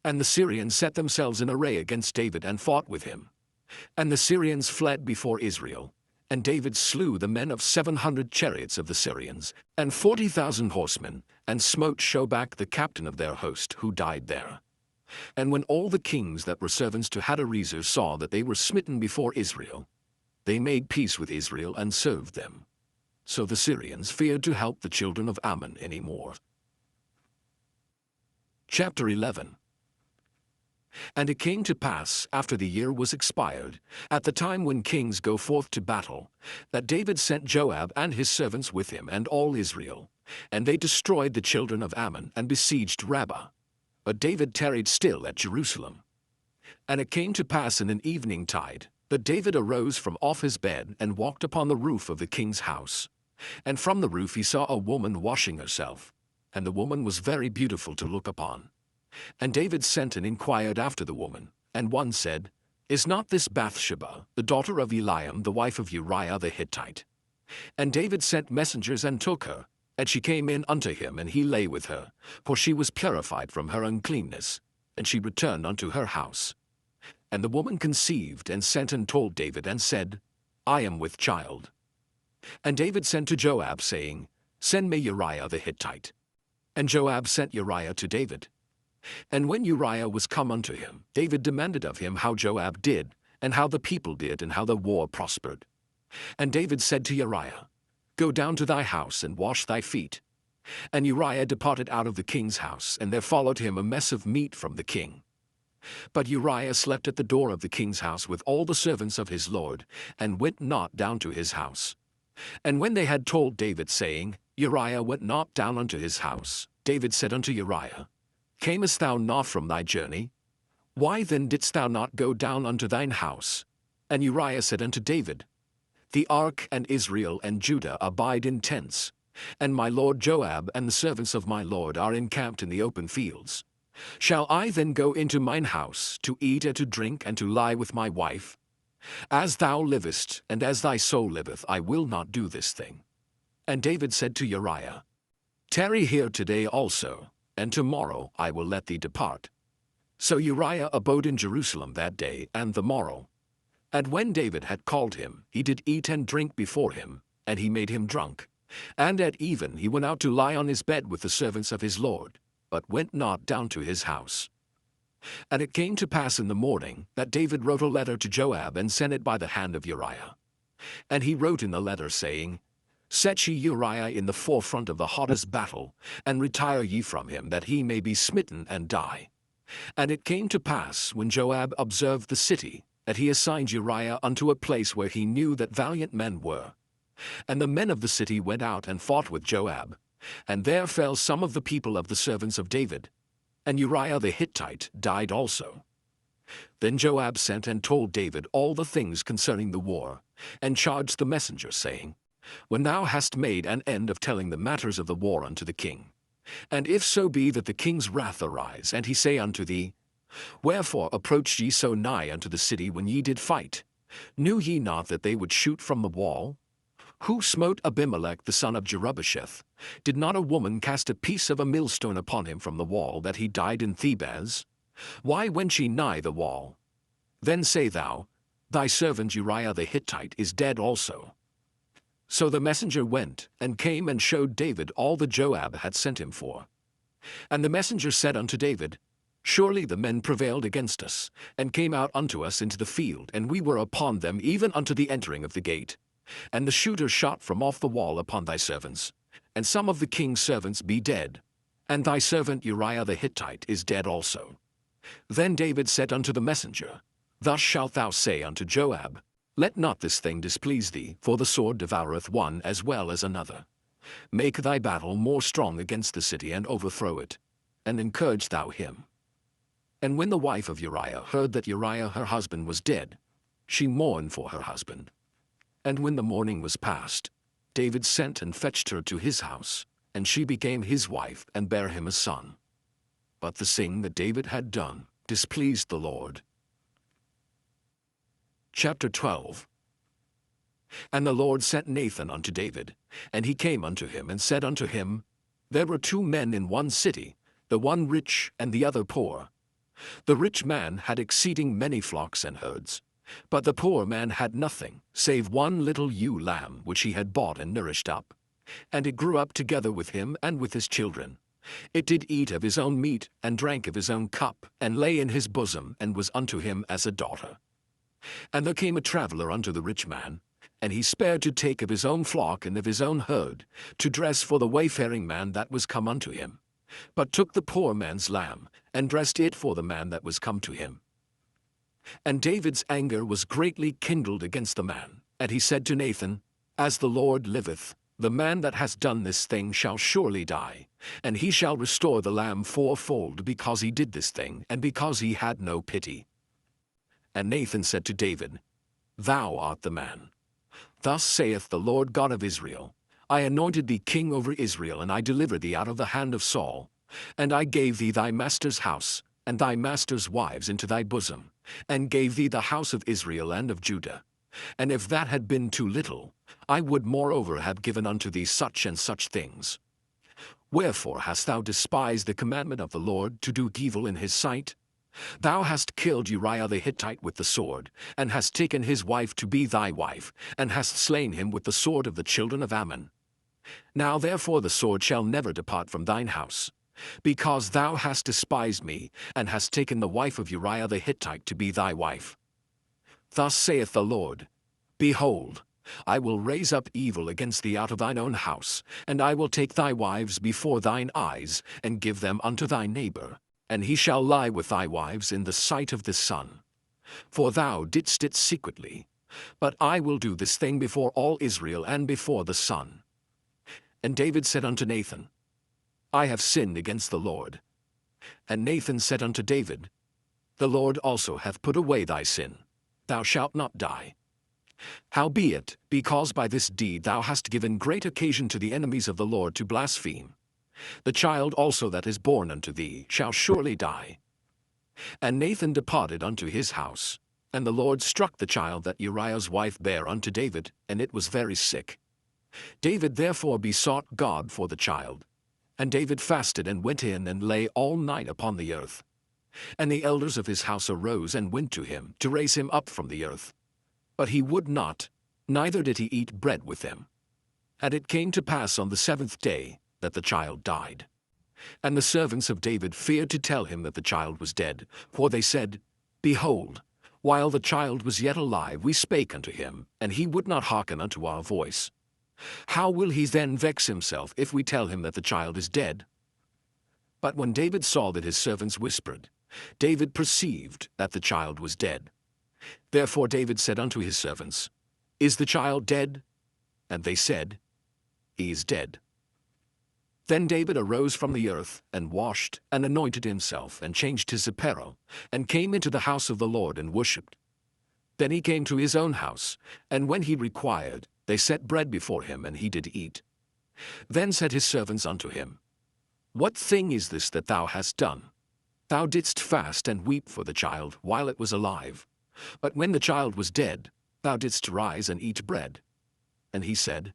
And the Syrians set themselves in array against David, and fought with him. And the Syrians fled before Israel. And David slew the men of 700 chariots of the Syrians, and 40,000 horsemen, and smote Shobach the captain of their host, who died there. And when all the kings that were servants to Hadarezer saw that they were smitten before Israel, they made peace with Israel, and served them. So the Syrians feared to help the children of Ammon any more. Chapter 11. And it came to pass, after the year was expired, at the time when kings go forth to battle, that David sent Joab and his servants with him, and all Israel. And they destroyed the children of Ammon, and besieged Rabbah. But David tarried still at Jerusalem. And it came to pass in an evening tide, that David arose from off his bed, and walked upon the roof of the king's house. And from the roof he saw a woman washing herself, and the woman was very beautiful to look upon. And David sent and inquired after the woman, and one said, Is not this Bathsheba, the daughter of Eliam, the wife of Uriah the Hittite? And David sent messengers, and took her, and she came in unto him, and he lay with her, for she was purified from her uncleanness, and she returned unto her house. And the woman conceived, and sent and told David, and said, I am with child. And David sent to Joab, saying, Send me Uriah the Hittite. And Joab sent Uriah to David. And when Uriah was come unto him, David demanded of him how Joab did, and how the people did, and how the war prospered. And David said to Uriah, Go down to thy house, and wash thy feet. And Uriah departed out of the king's house, and there followed him a mess of meat from the king. But Uriah slept at the door of the king's house with all the servants of his lord, and went not down to his house. And when they had told David, saying, Uriah went not down unto his house, David said unto Uriah, Camest thou not from thy journey? Why then didst thou not go down unto thine house? And Uriah said unto David, The ark and Israel and Judah abide in tents, and my lord Joab and the servants of my lord are encamped in the open fields. Shall I then go into mine house, to eat and to drink, and to lie with my wife? As thou livest, and as thy soul liveth, I will not do this thing. And David said to Uriah, Tarry here today also, and tomorrow I will let thee depart. So Uriah abode in Jerusalem that day and the morrow. And when David had called him, he did eat and drink before him, and he made him drunk. And at even he went out to lie on his bed with the servants of his lord, but went not down to his house. And it came to pass in the morning, that David wrote a letter to Joab, and sent it by the hand of Uriah. And he wrote in the letter, saying, Set ye Uriah in the forefront of the hottest battle, and retire ye from him, that he may be smitten and die. And it came to pass, when Joab observed the city, that he assigned Uriah unto a place where he knew that valiant men were. And the men of the city went out and fought with Joab, and there fell some of the people of the servants of David. And Uriah the Hittite died also. Then Joab sent and told David all the things concerning the war, and charged the messenger, saying, When thou hast made an end of telling the matters of the war unto the king, and if so be that the king's wrath arise, and he say unto thee, Wherefore approached ye so nigh unto the city when ye did fight? Knew ye not that they would shoot from the wall? Who smote Abimelech the son of Jerubbesheth? Did not a woman cast a piece of a millstone upon him from the wall, that he died in Thebez? Why went ye nigh the wall? Then say thou, Thy servant Uriah the Hittite is dead also. So the messenger went, and came and showed David all that Joab had sent him for. And the messenger said unto David, Surely the men prevailed against us, and came out unto us into the field, and we were upon them even unto the entering of the gate. And the shooter shot from off the wall upon thy servants, and some of the king's servants be dead, and thy servant Uriah the Hittite is dead also. Then David said unto the messenger, Thus shalt thou say unto Joab, Let not this thing displease thee, for the sword devoureth one as well as another. Make thy battle more strong against the city, and overthrow it, and encourage thou him. And when the wife of Uriah heard that Uriah her husband was dead, she mourned for her husband. And when the mourning was past, David sent and fetched her to his house, and she became his wife, and bare him a son. But the thing that David had done displeased the Lord. Chapter 12. And the Lord sent Nathan unto David, and he came unto him, and said unto him, There were 2 men in one city, the one rich and the other poor. The rich man had exceeding many flocks and herds, but the poor man had nothing, save one little ewe lamb, which he had bought and nourished up. And it grew up together with him and with his children. It did eat of his own meat, and drank of his own cup, and lay in his bosom, and was unto him as a daughter. And there came a traveller unto the rich man, and he spared to take of his own flock and of his own herd, to dress for the wayfaring man that was come unto him, but took the poor man's lamb, and dressed it for the man that was come to him. And David's anger was greatly kindled against the man, and he said to Nathan, As the Lord liveth, the man that has done this thing shall surely die, and he shall restore the lamb 4-fold, because he did this thing, and because he had no pity. And Nathan said to David, Thou art the man. Thus saith the Lord God of Israel, I anointed thee king over Israel, and I delivered thee out of the hand of Saul, and I gave thee thy master's house, and thy master's wives into thy bosom, and gave thee the house of Israel and of Judah. And if that had been too little, I would moreover have given unto thee such and such things. Wherefore hast thou despised the commandment of the Lord, to do evil in his sight? Thou hast killed Uriah the Hittite with the sword, and hast taken his wife to be thy wife, and hast slain him with the sword of the children of Ammon. Now therefore the sword shall never depart from thine house, because thou hast despised me, and hast taken the wife of Uriah the Hittite to be thy wife. Thus saith the Lord, Behold, I will raise up evil against thee out of thine own house, and I will take thy wives before thine eyes, and give them unto thy neighbor, and he shall lie with thy wives in the sight of the sun. For thou didst it secretly, but I will do this thing before all Israel and before the sun. And David said unto Nathan, I have sinned against the Lord. And Nathan said unto David, The Lord also hath put away thy sin. Thou shalt not die. Howbeit, because by this deed thou hast given great occasion to the enemies of the Lord to blaspheme, the child also that is born unto thee shall surely die. And Nathan departed unto his house, and the Lord struck the child that Uriah's wife bare unto David, and it was very sick. David therefore besought God for the child. And David fasted, and went in, and lay all night upon the earth. And the elders of his house arose, and went to him, to raise him up from the earth. But he would not, neither did he eat bread with them. And it came to pass on the 7th day, that the child died. And the servants of David feared to tell him that the child was dead, for they said, Behold, while the child was yet alive we spake unto him, and he would not hearken unto our voice. How will he then vex himself if we tell him that the child is dead?" But when David saw that his servants whispered, David perceived that the child was dead. Therefore David said unto his servants, "Is the child dead?" And they said, "He is dead." Then David arose from the earth, and washed, and anointed himself, and changed his apparel, and came into the house of the Lord, and worshipped. Then he came to his own house, and when he required, they set bread before him, and he did eat. Then said his servants unto him, "What thing is this that thou hast done? Thou didst fast and weep for the child while it was alive. But when the child was dead, thou didst rise and eat bread." And he said,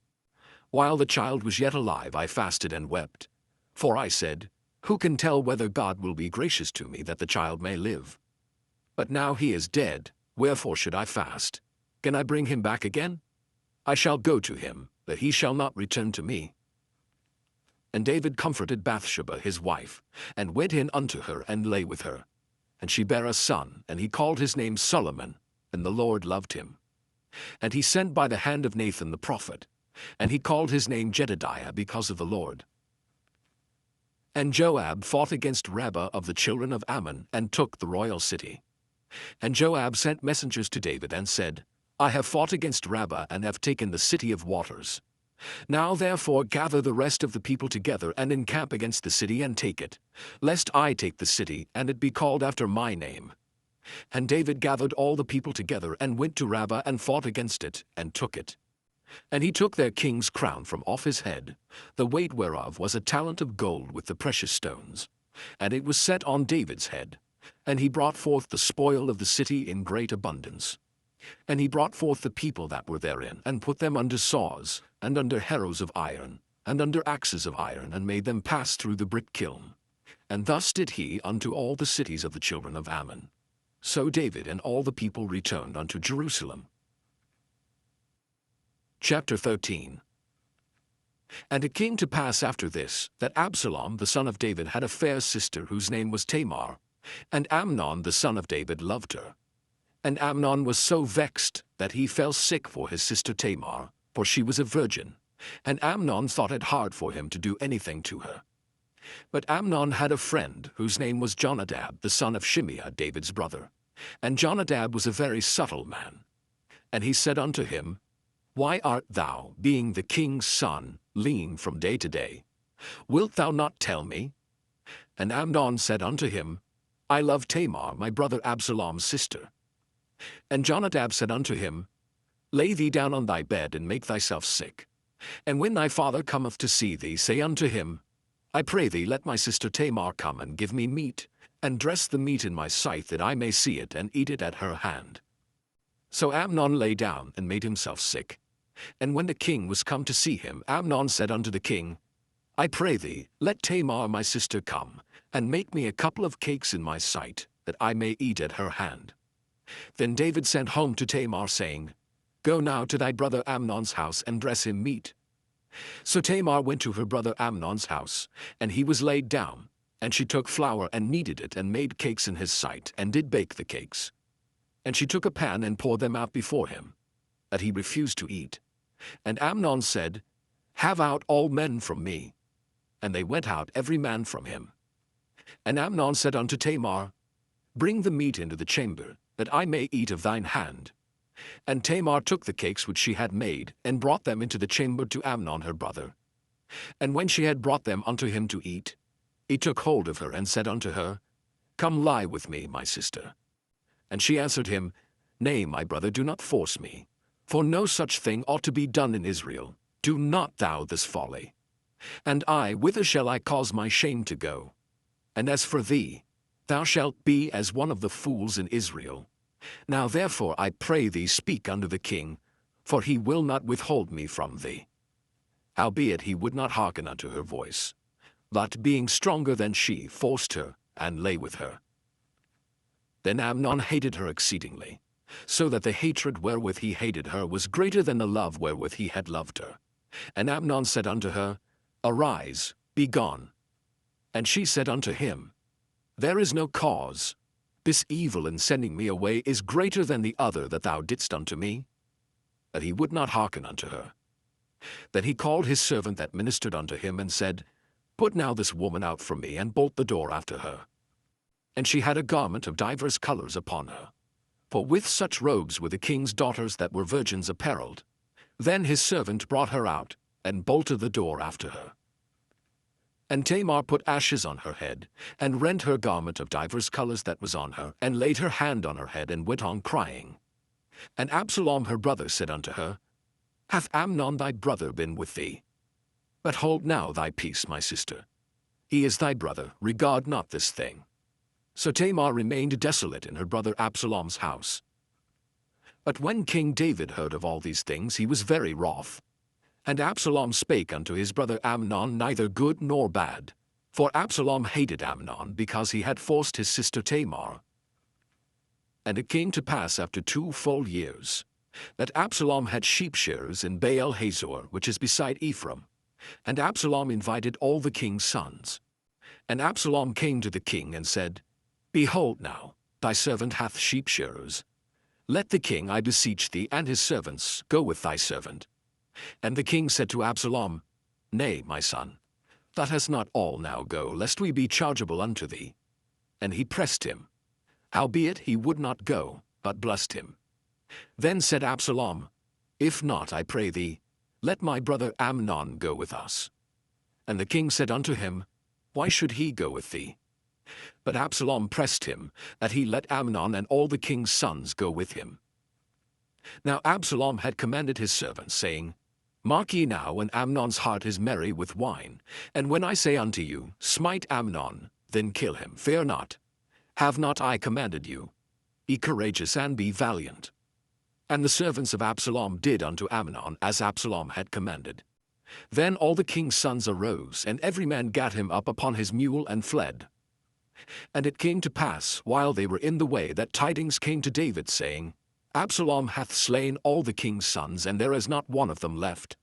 "While the child was yet alive, I fasted and wept. For I said, Who can tell whether God will be gracious to me that the child may live? But now he is dead, wherefore should I fast? Can I bring him back again? I shall go to him, that he shall not return to me." And David comforted Bathsheba his wife, and went in unto her, and lay with her. And she bare a son, and he called his name Solomon, and the Lord loved him. And he sent by the hand of Nathan the prophet, and he called his name Jedediah because of the Lord. And Joab fought against Rabbah of the children of Ammon, and took the royal city. And Joab sent messengers to David, and said, "I have fought against Rabbah, and have taken the city of waters. Now therefore gather the rest of the people together, and encamp against the city, and take it, lest I take the city, and it be called after my name." And David gathered all the people together, and went to Rabbah, and fought against it, and took it. And he took their king's crown from off his head, the weight whereof was a talent of gold with the precious stones. And it was set on David's head. And he brought forth the spoil of the city in great abundance. And he brought forth the people that were therein, and put them under saws, and under harrows of iron, and under axes of iron, and made them pass through the brick kiln. And thus did he unto all the cities of the children of Ammon. So David and all the people returned unto Jerusalem. Chapter 13. And it came to pass after this, that Absalom the son of David had a fair sister, whose name was Tamar, and Amnon the son of David loved her. And Amnon was so vexed that he fell sick for his sister Tamar, for she was a virgin, and Amnon thought it hard for him to do anything to her. But Amnon had a friend, whose name was Jonadab the son of Shimeah, David's brother. And Jonadab was a very subtle man. And he said unto him, "Why art thou, being the king's son, lean from day to day? Wilt thou not tell me?" And Amnon said unto him, "I love Tamar, my brother Absalom's sister." And Jonadab said unto him, "Lay thee down on thy bed, and make thyself sick. And when thy father cometh to see thee, say unto him, I pray thee, let my sister Tamar come and give me meat, and dress the meat in my sight, that I may see it, and eat it at her hand." So Amnon lay down, and made himself sick. And when the king was come to see him, Amnon said unto the king, "I pray thee, let Tamar my sister come, and make me a couple of cakes in my sight, that I may eat at her hand." Then David sent home to Tamar, saying, "Go now to thy brother Amnon's house, and dress him meat." So Tamar went to her brother Amnon's house, and he was laid down, and she took flour, and kneaded it, and made cakes in his sight, and did bake the cakes. And she took a pan, and poured them out before him, that he refused to eat. And Amnon said, "Have out all men from me." And they went out every man from him. And Amnon said unto Tamar, "Bring the meat into the chamber, that I may eat of thine hand." And Tamar took the cakes which she had made, and brought them into the chamber to Amnon her brother. And when she had brought them unto him to eat, he took hold of her, and said unto her, "Come lie with me, my sister." And she answered him, "Nay, my brother, do not force me. For no such thing ought to be done in Israel. Do not thou this folly. And I, whither shall I cause my shame to go? And as for thee, thou shalt be as one of the fools in Israel. Now therefore I pray thee, speak unto the king, for he will not withhold me from thee." Howbeit he would not hearken unto her voice, but being stronger than she, forced her, and lay with her. Then Amnon hated her exceedingly, so that the hatred wherewith he hated her was greater than the love wherewith he had loved her. And Amnon said unto her, "Arise, be gone." And she said unto him, "There is no cause. This evil in sending me away is greater than the other that thou didst unto me." But he would not hearken unto her. Then he called his servant that ministered unto him, and said, Put now this woman out from me, and bolt the door after her. And she had a garment of divers colors upon her. For with such robes were the king's daughters that were virgins apparelled. Then his servant brought her out, and bolted the door after her. And Tamar put ashes on her head, and rent her garment of divers colors that was on her, and laid her hand on her head, and went on crying. And Absalom her brother said unto her, Hath Amnon thy brother been with thee? But hold now thy peace, my sister. He is thy brother, regard not this thing. So Tamar remained desolate in her brother Absalom's house. But when King David heard of all these things, he was very wroth. And Absalom spake unto his brother Amnon neither good nor bad. For Absalom hated Amnon, because he had forced his sister Tamar. And it came to pass after 2 full years, that Absalom had sheep shearers in Baal Hazor, which is beside Ephraim. And Absalom invited all the king's sons. And Absalom came to the king, and said, Behold now, thy servant hath sheep shearers. Let the king, I beseech thee, and his servants go with thy servant. And the king said to Absalom, Nay, my son, let us not all now go, lest we be chargeable unto thee. And he pressed him. Howbeit he would not go, but blessed him. Then said Absalom, If not, I pray thee, let my brother Amnon go with us. And the king said unto him, Why should he go with thee? But Absalom pressed him, that he let Amnon and all the king's sons go with him. Now Absalom had commanded his servants, saying, Mark ye now, when Amnon's heart is merry with wine, and when I say unto you, Smite Amnon, then kill him, fear not. Have not I commanded you? Be courageous and be valiant. And the servants of Absalom did unto Amnon as Absalom had commanded. Then all the king's sons arose, and every man gat him up upon his mule and fled. And it came to pass, while they were in the way, that tidings came to David, saying, Absalom hath slain all the king's sons, and there is not one of them left.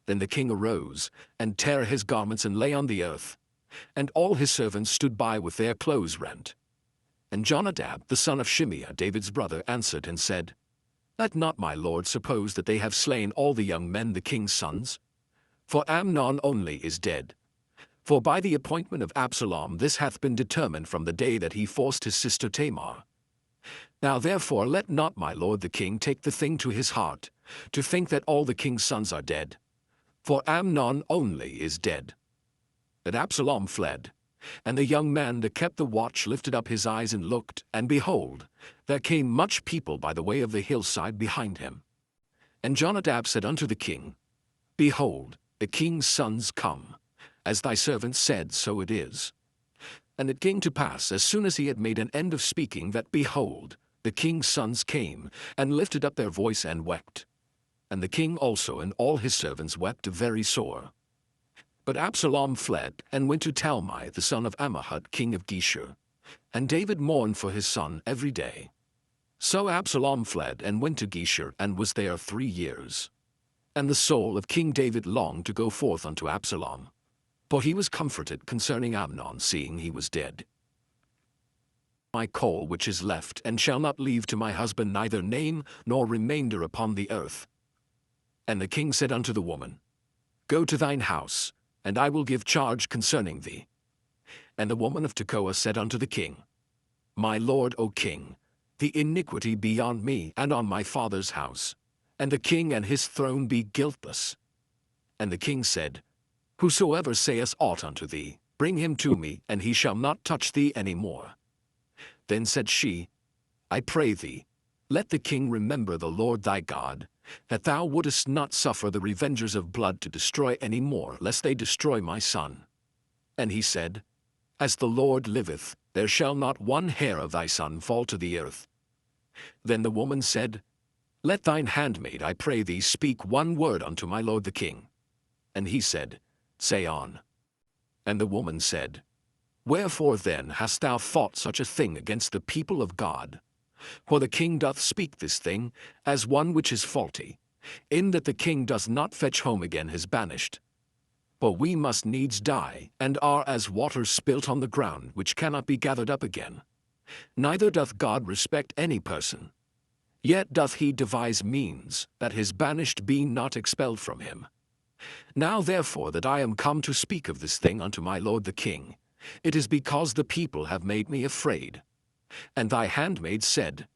Then the king arose, and tare his garments, and lay on the earth. And all his servants stood by with their clothes rent. And Jonadab, the son of Shimeah, David's brother, answered and said, Let not my lord suppose that they have slain all the young men the king's sons. For Amnon only is dead. For by the appointment of Absalom this hath been determined from the day that he forced his sister Tamar. Now therefore let not my lord the king take the thing to his heart, to think that all the king's sons are dead. For Amnon only is dead. But Absalom fled, and the young man that kept the watch lifted up his eyes and looked, and behold, there came much people by the way of the hillside behind him. And Jonadab said unto the king, Behold, the king's sons come. As thy servant said, so it is. And it came to pass, as soon as he had made an end of speaking, that, behold, the king's sons came, and lifted up their voice and wept. And the king also and all his servants wept very sore. But Absalom fled, and went to Talmai the son of Ammihud king of Geshur. And David mourned for his son every day. So Absalom fled, and went to Geshur, and was there 3 years. And the soul of King David longed to go forth unto Absalom. For he was comforted concerning Amnon, seeing he was dead. My coal which is left, and shall not leave to my husband neither name nor remainder upon the earth. And the king said unto the woman, Go to thine house, and I will give charge concerning thee. And the woman of Tekoa said unto the king, My lord, O king, the iniquity be on me and on my father's house, and the king and his throne be guiltless. And the king said, Whosoever saith aught unto thee, bring him to me, and he shall not touch thee any more. Then said she, I pray thee, let the king remember the Lord thy God, that thou wouldest not suffer the revengers of blood to destroy any more, lest they destroy my son. And he said, As the Lord liveth, there shall not one hair of thy son fall to the earth. Then the woman said, Let thine handmaid, I pray thee, speak one word unto my lord the king. And he said, Say on. And the woman said, Wherefore then hast thou thought such a thing against the people of God? For the king doth speak this thing as one which is faulty, in that the king does not fetch home again his banished. For we must needs die, and are as water spilt on the ground, which cannot be gathered up again. Neither doth God respect any person. Yet doth he devise means, that his banished be not expelled from him. Now therefore that I am come to speak of this thing unto my lord the king, it is because the people have made me afraid. And thy handmaid said,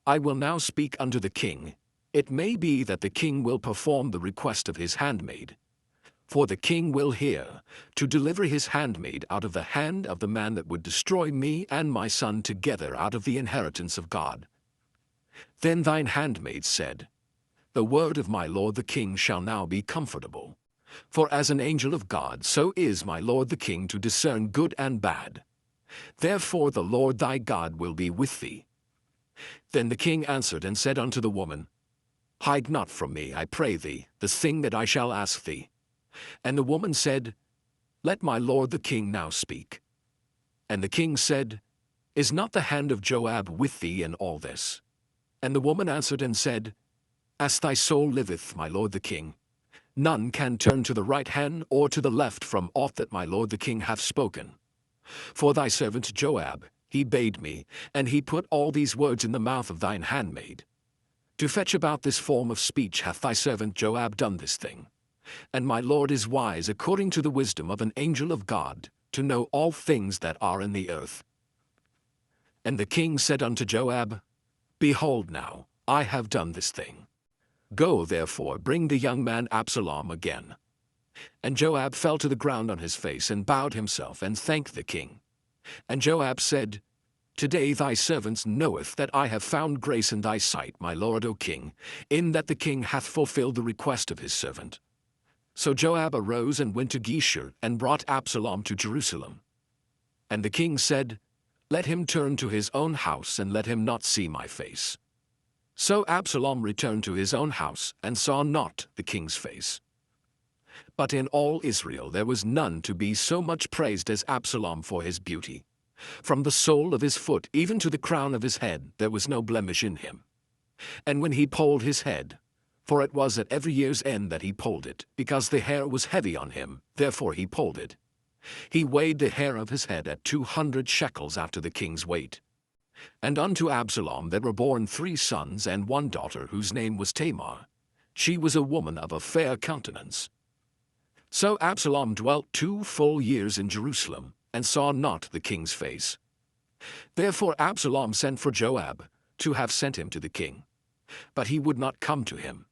I will now speak unto the king. It may be that the king will perform the request of his handmaid. For the king will hear, to deliver his handmaid out of the hand of the man that would destroy me and my son together out of the inheritance of God. Then thine handmaid said, The word of my lord the king shall now be comfortable. For as an angel of God so is my lord the king to discern good and bad. Therefore the Lord thy God will be with thee. Then the king answered and said unto the woman, Hide not from me, I pray thee, the thing that I shall ask thee. And the woman said, Let my lord the king now speak. And the king said, Is not the hand of Joab with thee in all this? And the woman answered and said, As thy soul liveth, my lord the king, none can turn to the right hand or to the left from aught that my lord the king hath spoken. For thy servant Joab, he bade me, and he put all these words in the mouth of thine handmaid. To fetch about this form of speech hath thy servant Joab done this thing. And my lord is wise according to the wisdom of an angel of God, to know all things that are in the earth. And the king said unto Joab, Behold now, I have done this thing. Go therefore, bring the young man Absalom again. And Joab fell to the ground on his face and bowed himself and thanked the king. And Joab said, Today thy servant knoweth that I have found grace in thy sight, my lord O king, in that the king hath fulfilled the request of his servant. So Joab arose and went to Geshur and brought Absalom to Jerusalem. And the king said, Let him turn to his own house and let him not see my face. So Absalom returned to his own house and saw not the king's face. But in all Israel there was none to be so much praised as Absalom for his beauty. From the sole of his foot even to the crown of his head there was no blemish in him. And when he polled his head, for it was at every year's end that he polled it, because the hair was heavy on him, therefore he polled it. He weighed the hair of his head at 200 shekels after the king's weight. And unto Absalom there were born 3 sons and 1 daughter, whose name was Tamar. She was a woman of a fair countenance. So Absalom dwelt 2 full years in Jerusalem, and saw not the king's face. Therefore Absalom sent for Joab, to have sent him to the king. But he would not come to him.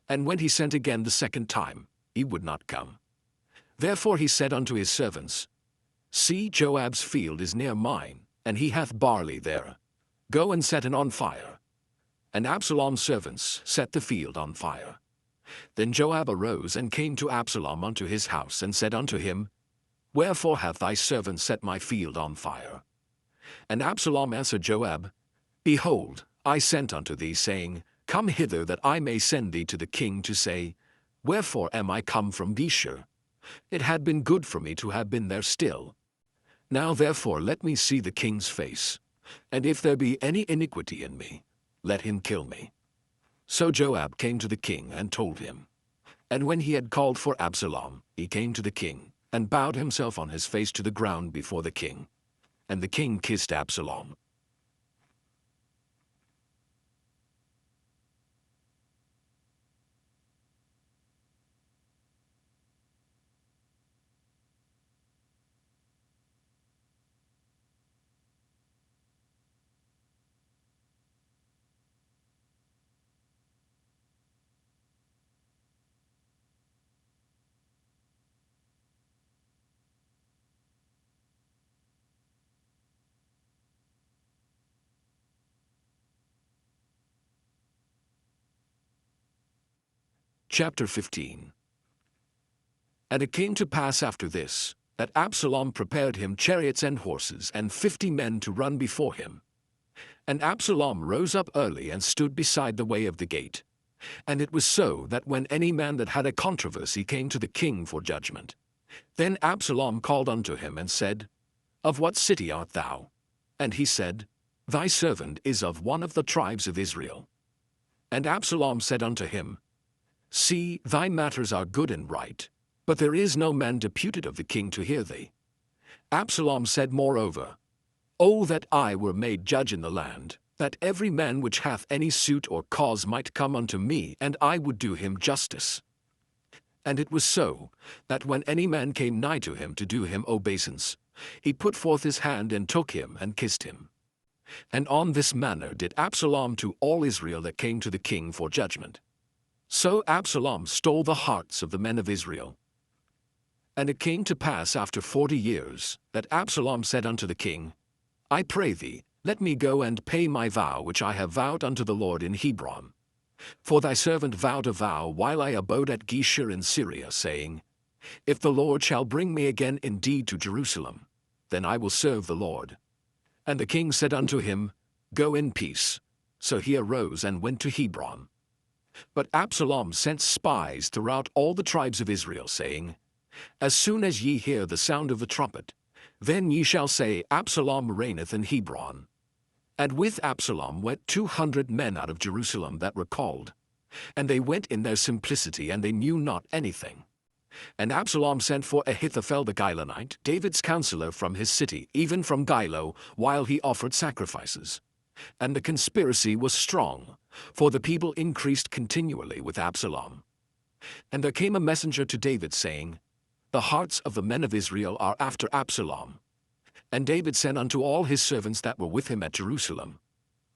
And when he sent again the second time, he would not come. Therefore he said unto his servants, See, Joab's field is near mine, and he hath barley there. Go and set it on fire. And Absalom's servants set the field on fire. Then Joab arose and came to Absalom unto his house, and said unto him, Wherefore hath thy servant set my field on fire? And Absalom answered Joab, Behold, I sent unto thee, saying, Come hither, that I may send thee to the king to say, Wherefore am I come from Geshur? It had been good for me to have been there still. Now therefore let me see the king's face, and if there be any iniquity in me, let him kill me. So Joab came to the king and told him. And when he had called for Absalom, he came to the king, and bowed himself on his face to the ground before the king. And the king kissed Absalom. Chapter 15. And it came to pass after this, that Absalom prepared him chariots and horses, and 50 men to run before him. And Absalom rose up early and stood beside the way of the gate. And it was so that when any man that had a controversy came to the king for judgment, then Absalom called unto him and said, Of what city art thou? And he said, Thy servant is of one of the tribes of Israel. And Absalom said unto him, See, thy matters are good and right, but there is no man deputed of the king to hear thee. Absalom said moreover, O that I were made judge in the land, that every man which hath any suit or cause might come unto me, and I would do him justice. And it was so, that when any man came nigh to him to do him obeisance, he put forth his hand and took him and kissed him. And on this manner did Absalom to all Israel that came to the king for judgment. So Absalom stole the hearts of the men of Israel. And it came to pass after 40 years, that Absalom said unto the king, I pray thee, let me go and pay my vow which I have vowed unto the Lord in Hebron. For thy servant vowed a vow while I abode at Geshur in Syria, saying, If the Lord shall bring me again indeed to Jerusalem, then I will serve the Lord. And the king said unto him, Go in peace. So he arose and went to Hebron. But Absalom sent spies throughout all the tribes of Israel, saying, As soon as ye hear the sound of the trumpet, then ye shall say, Absalom reigneth in Hebron. And with Absalom went 200 men out of Jerusalem that were called. And they went in their simplicity, and they knew not anything. And Absalom sent for Ahithophel the Gilonite, David's counselor, from his city, even from Gilo, while he offered sacrifices. And the conspiracy was strong, for the people increased continually with Absalom. And there came a messenger to David, saying, The hearts of the men of Israel are after Absalom. And David said unto all his servants that were with him at Jerusalem,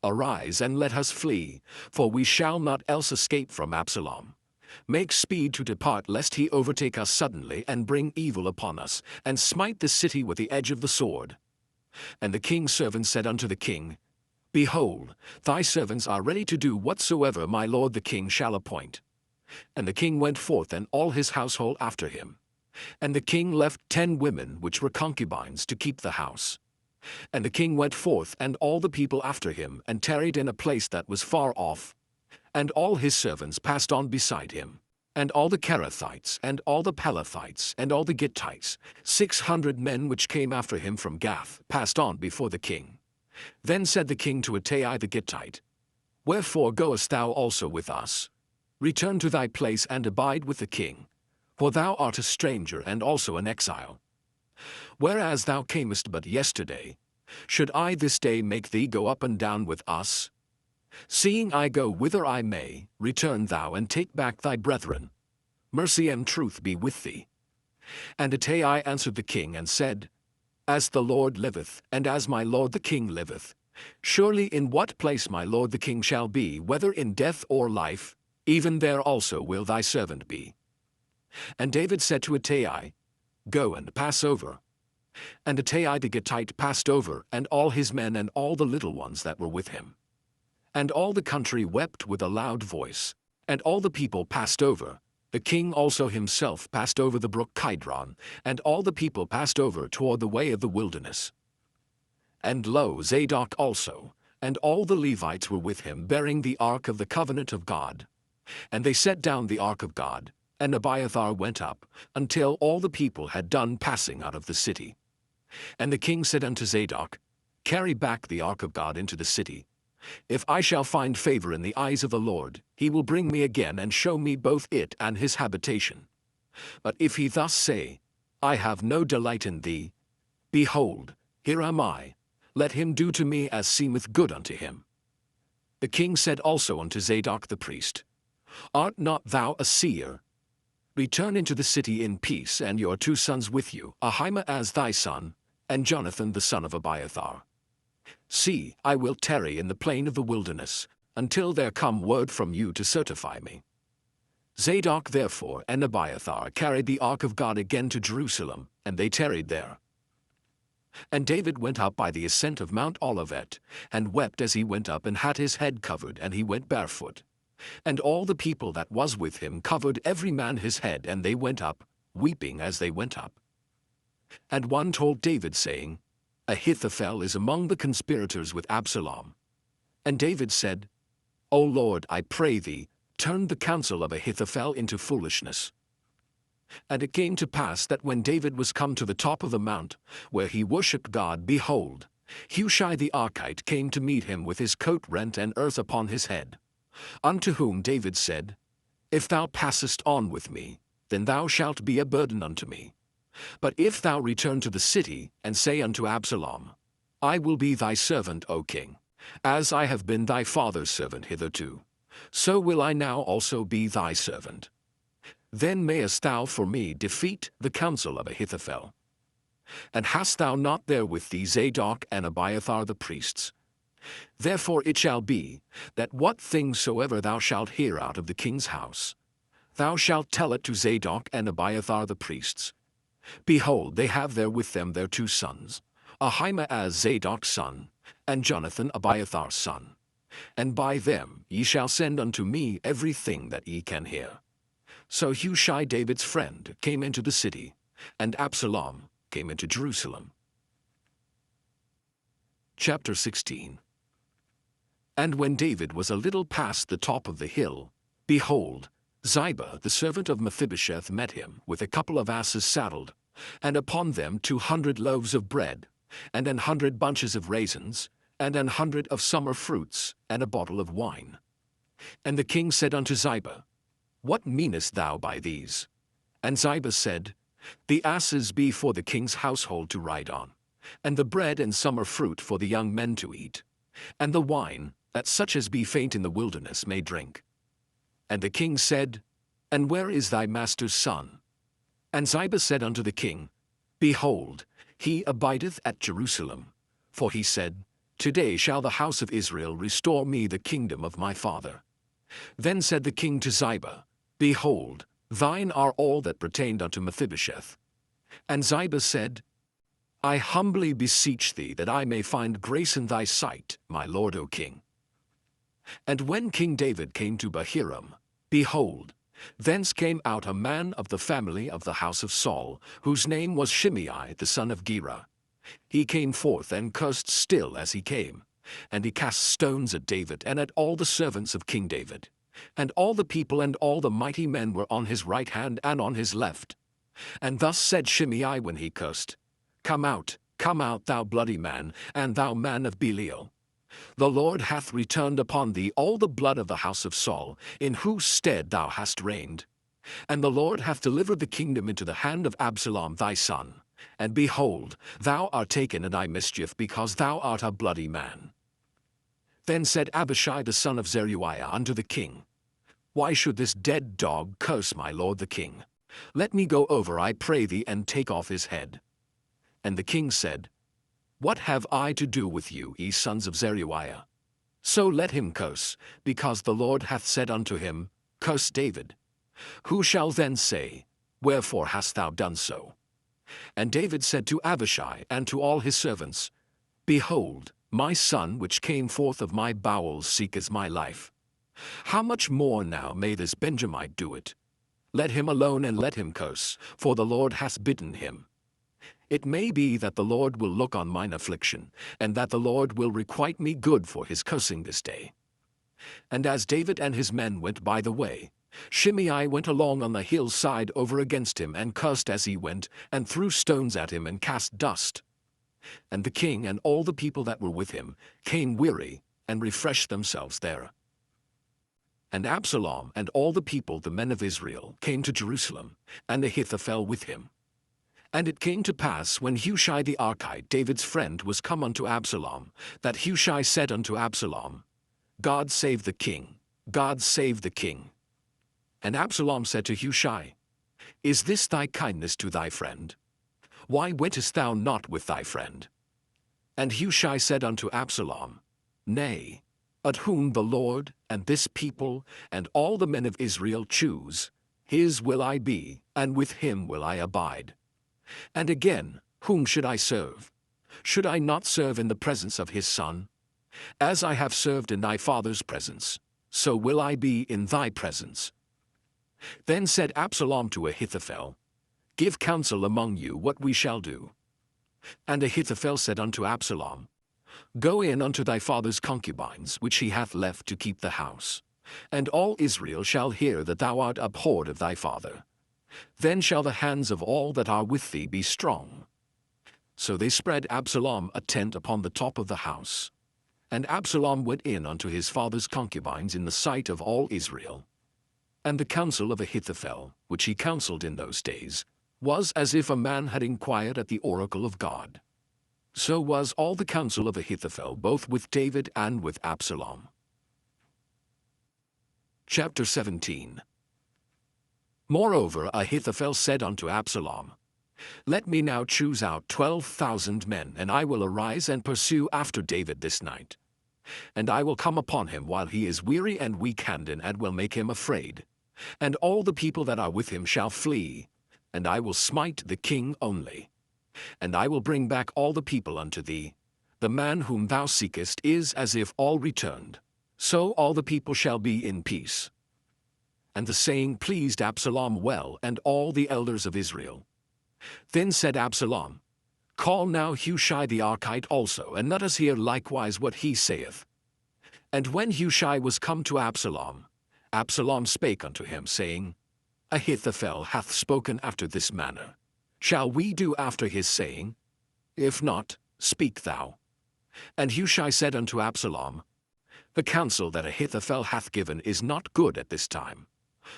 Arise, and let us flee, for we shall not else escape from Absalom. Make speed to depart, lest he overtake us suddenly, and bring evil upon us, and smite the city with the edge of the sword. And the king's servants said unto the king, Behold, thy servants are ready to do whatsoever my lord the king shall appoint. And the king went forth, and all his household after him. And the king left 10 women which were concubines to keep the house. And the king went forth, and all the people after him, and tarried in a place that was far off. And all his servants passed on beside him. And all the Kerethites, and all the Pelethites, and all the Gittites, 600 men which came after him from Gath, passed on before the king. Then said the king to Ittai the Gittite, Wherefore goest thou also with us? Return to thy place, and abide with the king. For thou art a stranger, and also an exile. Whereas thou camest but yesterday, should I this day make thee go up and down with us? Seeing I go whither I may, return thou and take back thy brethren. Mercy and truth be with thee. And Ittai answered the king and said, As the Lord liveth, and as my lord the king liveth, surely in what place my lord the king shall be, whether in death or life, even there also will thy servant be. And David said to Ittai, Go and pass over. And Ittai the Gittite passed over, and all his men, and all the little ones that were with him. And all the country wept with a loud voice, and all the people passed over. The king also himself passed over the brook Kidron, and all the people passed over toward the way of the wilderness. And lo, Zadok also, and all the Levites were with him, bearing the ark of the covenant of God. And they set down the ark of God, and Abiathar went up, until all the people had done passing out of the city. And the king said unto Zadok, Carry back the ark of God into the city. If I shall find favor in the eyes of the Lord, he will bring me again, and show me both it and his habitation. But if he thus say, I have no delight in thee, behold, here am I, let him do to me as seemeth good unto him. The king said also unto Zadok the priest, Art not thou a seer? Return into the city in peace, and your 2 sons with you, Ahimaaz thy son, and Jonathan the son of Abiathar. See, I will tarry in the plain of the wilderness, until there come word from you to certify me. Zadok therefore and Abiathar carried the ark of God again to Jerusalem, and they tarried there. And David went up by the ascent of Mount Olivet, and wept as he went up, and had his head covered, and he went barefoot. And all the people that was with him covered every man his head, and they went up, weeping as they went up. And one told David, saying, Ahithophel is among the conspirators with Absalom. And David said, O Lord, I pray thee, turn the counsel of Ahithophel into foolishness. And it came to pass that when David was come to the top of the mount, where he worshipped God, behold, Hushai the Archite came to meet him with his coat rent and earth upon his head. Unto whom David said, If thou passest on with me, then thou shalt be a burden unto me. But if thou return to the city, and say unto Absalom, I will be thy servant, O king, As I have been thy father's servant hitherto, so will I now also be thy servant. Then mayest thou for me defeat the counsel of Ahithophel. And hast thou not there with thee Zadok and Abiathar the priests? Therefore it shall be, that what things soever thou shalt hear out of the king's house, thou shalt tell it to Zadok and Abiathar the priests. Behold, they have there with them their 2 sons, Ahimaaz Zadok's son, and Jonathan Abiathar's son. And by them ye shall send unto me everything that ye can hear. So Hushai David's friend came into the city, and Absalom came into Jerusalem. Chapter 16. And when David was a little past the top of the hill, behold, Ziba the servant of Mephibosheth met him with a couple of asses saddled, and upon them 200 loaves of bread, and 100 bunches of raisins, and 100 of summer fruits, and a bottle of wine. And the king said unto Ziba, What meanest thou by these? And Ziba said, The asses be for the king's household to ride on, and the bread and summer fruit for the young men to eat, and the wine, that such as be faint in the wilderness may drink. And the king said, And where is thy master's son? And Ziba said unto the king, Behold, he abideth at Jerusalem. For he said, Today shall the house of Israel restore me the kingdom of my father. Then said the king to Ziba, Behold, thine are all that pertained unto Mephibosheth. And Ziba said, I humbly beseech thee that I may find grace in thy sight, my lord O king. And when King David came to Bahurim, behold, thence came out a man of the family of the house of Saul, whose name was Shimei the son of Gera. He came forth and cursed still as he came, and he cast stones at David and at all the servants of King David. And all the people and all the mighty men were on his right hand and on his left. And thus said Shimei when he cursed, come out, thou bloody man, and thou man of Belial. The Lord hath returned upon thee all the blood of the house of Saul, in whose stead thou hast reigned. And the Lord hath delivered the kingdom into the hand of Absalom thy son. And behold, thou art taken in thy mischief, because thou art a bloody man. Then said Abishai the son of Zeruiah unto the king, Why should this dead dog curse my lord the king? Let me go over, I pray thee, and take off his head. And the king said, What have I to do with you, ye sons of Zeruiah? So let him curse, because the Lord hath said unto him, Curse David. Who shall then say, Wherefore hast thou done so? And David said to Abishai and to all his servants, Behold, my son which came forth of my bowels seeketh my life. How much more now may this Benjamite do it? Let him alone and let him curse, for the Lord hath bidden him. It may be that the Lord will look on mine affliction, and that the Lord will requite me good for his cursing this day. And as David and his men went by the way, Shimei went along on the hillside over against him, and cursed as he went, and threw stones at him, and cast dust. And the king and all the people that were with him came weary, and refreshed themselves there. And Absalom and all the people, the men of Israel, came to Jerusalem, and Ahithophel with him. And it came to pass, when Hushai the Archite, David's friend, was come unto Absalom, that Hushai said unto Absalom, God save the king, God save the king. And Absalom said to Hushai, Is this thy kindness to thy friend? Why wentest thou not with thy friend? And Hushai said unto Absalom, Nay, at whom the Lord, and this people, and all the men of Israel choose, his will I be, and with him will I abide. And again, whom should I serve? Should I not serve in the presence of his son? As I have served in thy father's presence, so will I be in thy presence. Then said Absalom to Ahithophel, Give counsel among you what we shall do. And Ahithophel said unto Absalom, Go in unto thy father's concubines, which he hath left to keep the house, and all Israel shall hear that thou art abhorred of thy father. Then shall the hands of all that are with thee be strong. So they spread Absalom a tent upon the top of the house. And Absalom went in unto his father's concubines in the sight of all Israel. And the counsel of Ahithophel, which he counselled in those days, was as if a man had inquired at the oracle of God. So was all the counsel of Ahithophel, both with David and with Absalom. Chapter 17. Moreover Ahithophel said unto Absalom, Let me now choose out 12,000 men, and I will arise and pursue after David this night. And I will come upon him while he is weary and weak-handed, and will make him afraid. And all the people that are with him shall flee, and I will smite the king only. And I will bring back all the people unto thee. The man whom thou seekest is as if all returned. So all the people shall be in peace. And the saying pleased Absalom well, and all the elders of Israel. Then said Absalom, Call now Hushai the Archite also, and let us hear likewise what he saith. And when Hushai was come to Absalom, Absalom spake unto him, saying, Ahithophel hath spoken after this manner. Shall we do after his saying? If not, speak thou. And Hushai said unto Absalom, The counsel that Ahithophel hath given is not good at this time.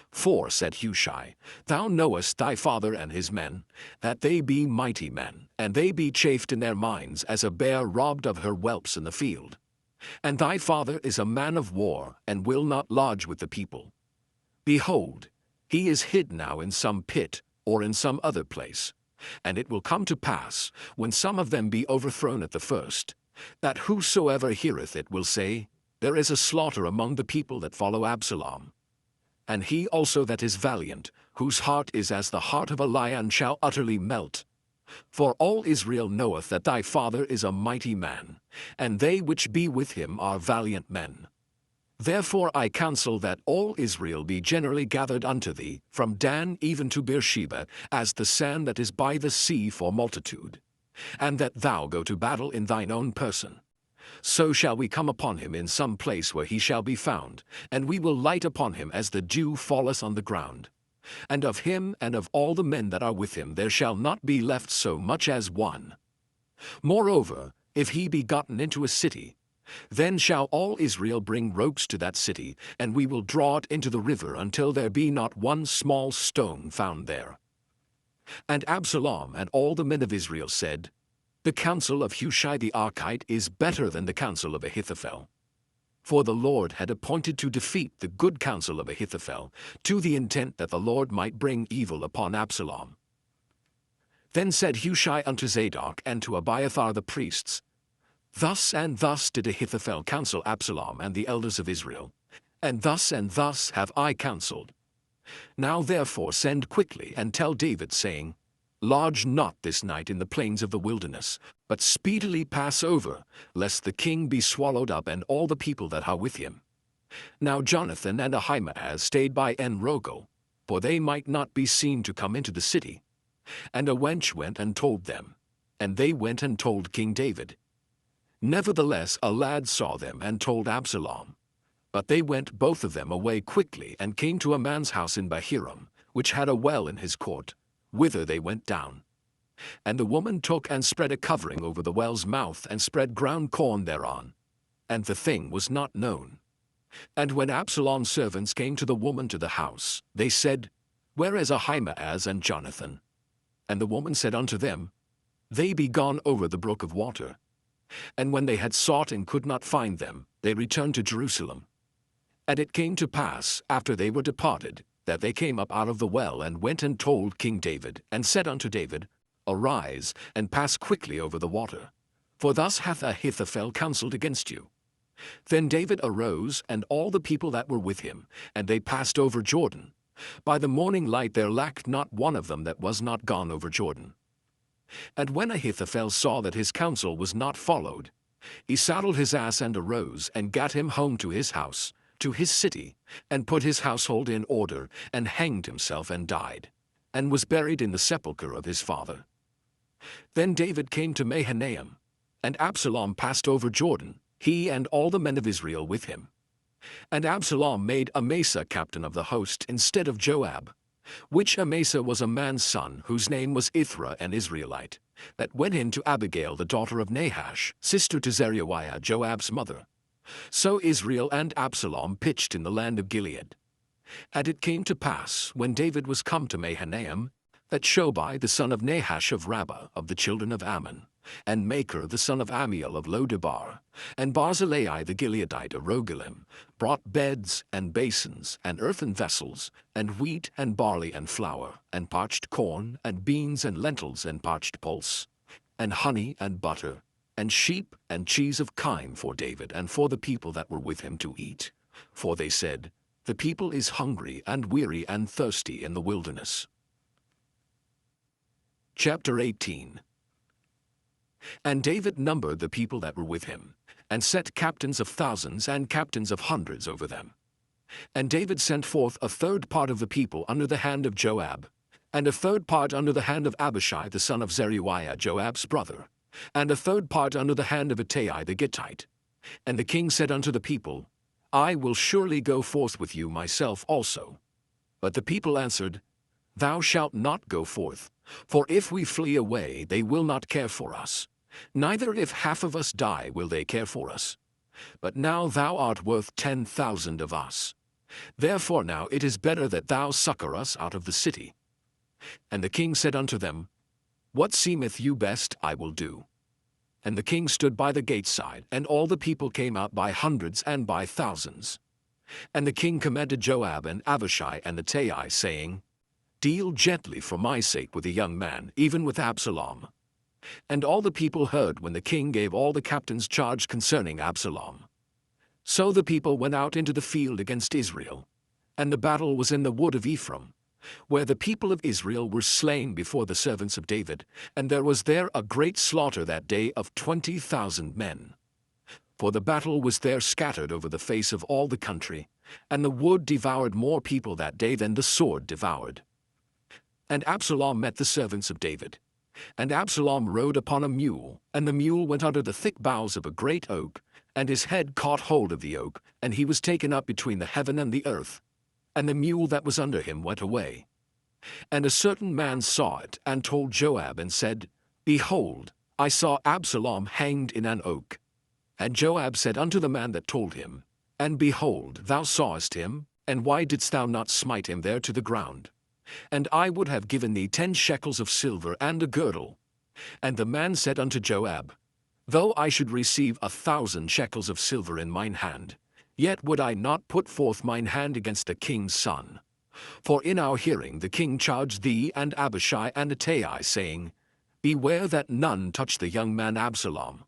For, said Hushai, Thou knowest thy father and his men, that they be mighty men, and they be chafed in their minds as a bear robbed of her whelps in the field. And thy father is a man of war, and will not lodge with the people. Behold, he is hid now in some pit, or in some other place. And it will come to pass, when some of them be overthrown at the first, that whosoever heareth it will say, There is a slaughter among the people that follow Absalom. And he also that is valiant, whose heart is as the heart of a lion, shall utterly melt. For all Israel knoweth that thy father is a mighty man, and they which be with him are valiant men. Therefore I counsel that all Israel be generally gathered unto thee, from Dan even to Beersheba, as the sand that is by the sea for multitude. And that thou go to battle in thine own person. So shall we come upon him in some place where he shall be found, and we will light upon him as the dew falleth on the ground. And of him and of all the men that are with him there shall not be left so much as one. Moreover, if he be gotten into a city, then shall all Israel bring ropes to that city, and we will draw it into the river until there be not one small stone found there. And Absalom and all the men of Israel said, The counsel of Hushai the Archite is better than the counsel of Ahithophel. For the Lord had appointed to defeat the good counsel of Ahithophel, to the intent that the Lord might bring evil upon Absalom. Then said Hushai unto Zadok and to Abiathar the priests, Thus and thus did Ahithophel counsel Absalom and the elders of Israel, and thus have I counseled. Now therefore send quickly and tell David, saying, Lodge not this night in the plains of the wilderness, but speedily pass over, lest the king be swallowed up and all the people that are with him. Now Jonathan and Ahimaaz stayed by En-rogel, for they might not be seen to come into the city. And a wench went and told them, and they went and told King David. Nevertheless a lad saw them and told Absalom. But they went both of them away quickly and came to a man's house in Bahiram, which had a well in his court, whither they went down. And the woman took and spread a covering over the well's mouth and spread ground corn thereon. And the thing was not known. And when Absalom's servants came to the woman to the house, they said, Where is Ahimaaz and Jonathan? And the woman said unto them, They be gone over the brook of water. And when they had sought and could not find them, they returned to Jerusalem. And it came to pass, after they were departed, that they came up out of the well and went and told King David, and said unto David, Arise, and pass quickly over the water, for thus hath Ahithophel counselled against you. Then David arose, and all the people that were with him, and they passed over Jordan. By the morning light there lacked not one of them that was not gone over Jordan. And when Ahithophel saw that his counsel was not followed, he saddled his ass and arose, and gat him home to his house, to his city, and put his household in order, and hanged himself and died, and was buried in the sepulchre of his father. Then David came to Mahanaim, and Absalom passed over Jordan, he and all the men of Israel with him. And Absalom made Amasa captain of the host instead of Joab, which Amasa was a man's son, whose name was Ithra, an Israelite, that went in to Abigail the daughter of Nahash, sister to Zeruiah Joab's mother. So Israel and Absalom pitched in the land of Gilead. And it came to pass, when David was come to Mahanaim, that Shobai the son of Nahash of Rabbah of the children of Ammon, and Maker the son of Amiel of Lodebar, and Barzillai the Gileadite of Rogelim, brought beds and basins and earthen vessels, and wheat and barley and flour, and parched corn and beans and lentils and parched pulse, and honey and butter, and sheep and cheese of kine for David and for the people that were with him to eat. For they said, "The people is hungry and weary and thirsty in the wilderness." Chapter 18. And David numbered the people that were with him, and set captains of thousands and captains of hundreds over them. And David sent forth a third part of the people under the hand of Joab, and a third part under the hand of Abishai the son of Zeruiah Joab's brother, and a third part under the hand of Ittai the Gittite. And the king said unto the people, "I will surely go forth with you myself also." But the people answered, "Thou shalt not go forth, for if we flee away they will not care for us, neither if half of us die will they care for us. But now thou art worth 10,000 of us. Therefore now it is better that thou succor us out of the city." And the king said unto them, "What seemeth you best I will do." And the king stood by the gate side, and all the people came out by hundreds and by thousands. And the king commanded Joab and Abishai and Ittai, saying, "Deal gently for my sake with the young man, even with Absalom." And all the people heard when the king gave all the captains charge concerning Absalom. So the people went out into the field against Israel, and the battle was in the wood of Ephraim, where the people of Israel were slain before the servants of David, and there was there a great slaughter that day of 20,000 men. For the battle was there scattered over the face of all the country, and the wood devoured more people that day than the sword devoured. And Absalom met the servants of David. And Absalom rode upon a mule, and the mule went under the thick boughs of a great oak, and his head caught hold of the oak, and he was taken up between the heaven and the earth. And the mule that was under him went away. And a certain man saw it, and told Joab, and said, "Behold, I saw Absalom hanged in an oak." And Joab said unto the man that told him, "And behold, thou sawest him, and why didst thou not smite him there to the ground? And I would have given thee 10 shekels of silver and a girdle." And the man said unto Joab, "Though I should receive 1,000 shekels of silver in mine hand, yet would I not put forth mine hand against the king's son. For in our hearing the king charged thee and Abishai and Ittai, saying, Beware that none touch the young man Absalom.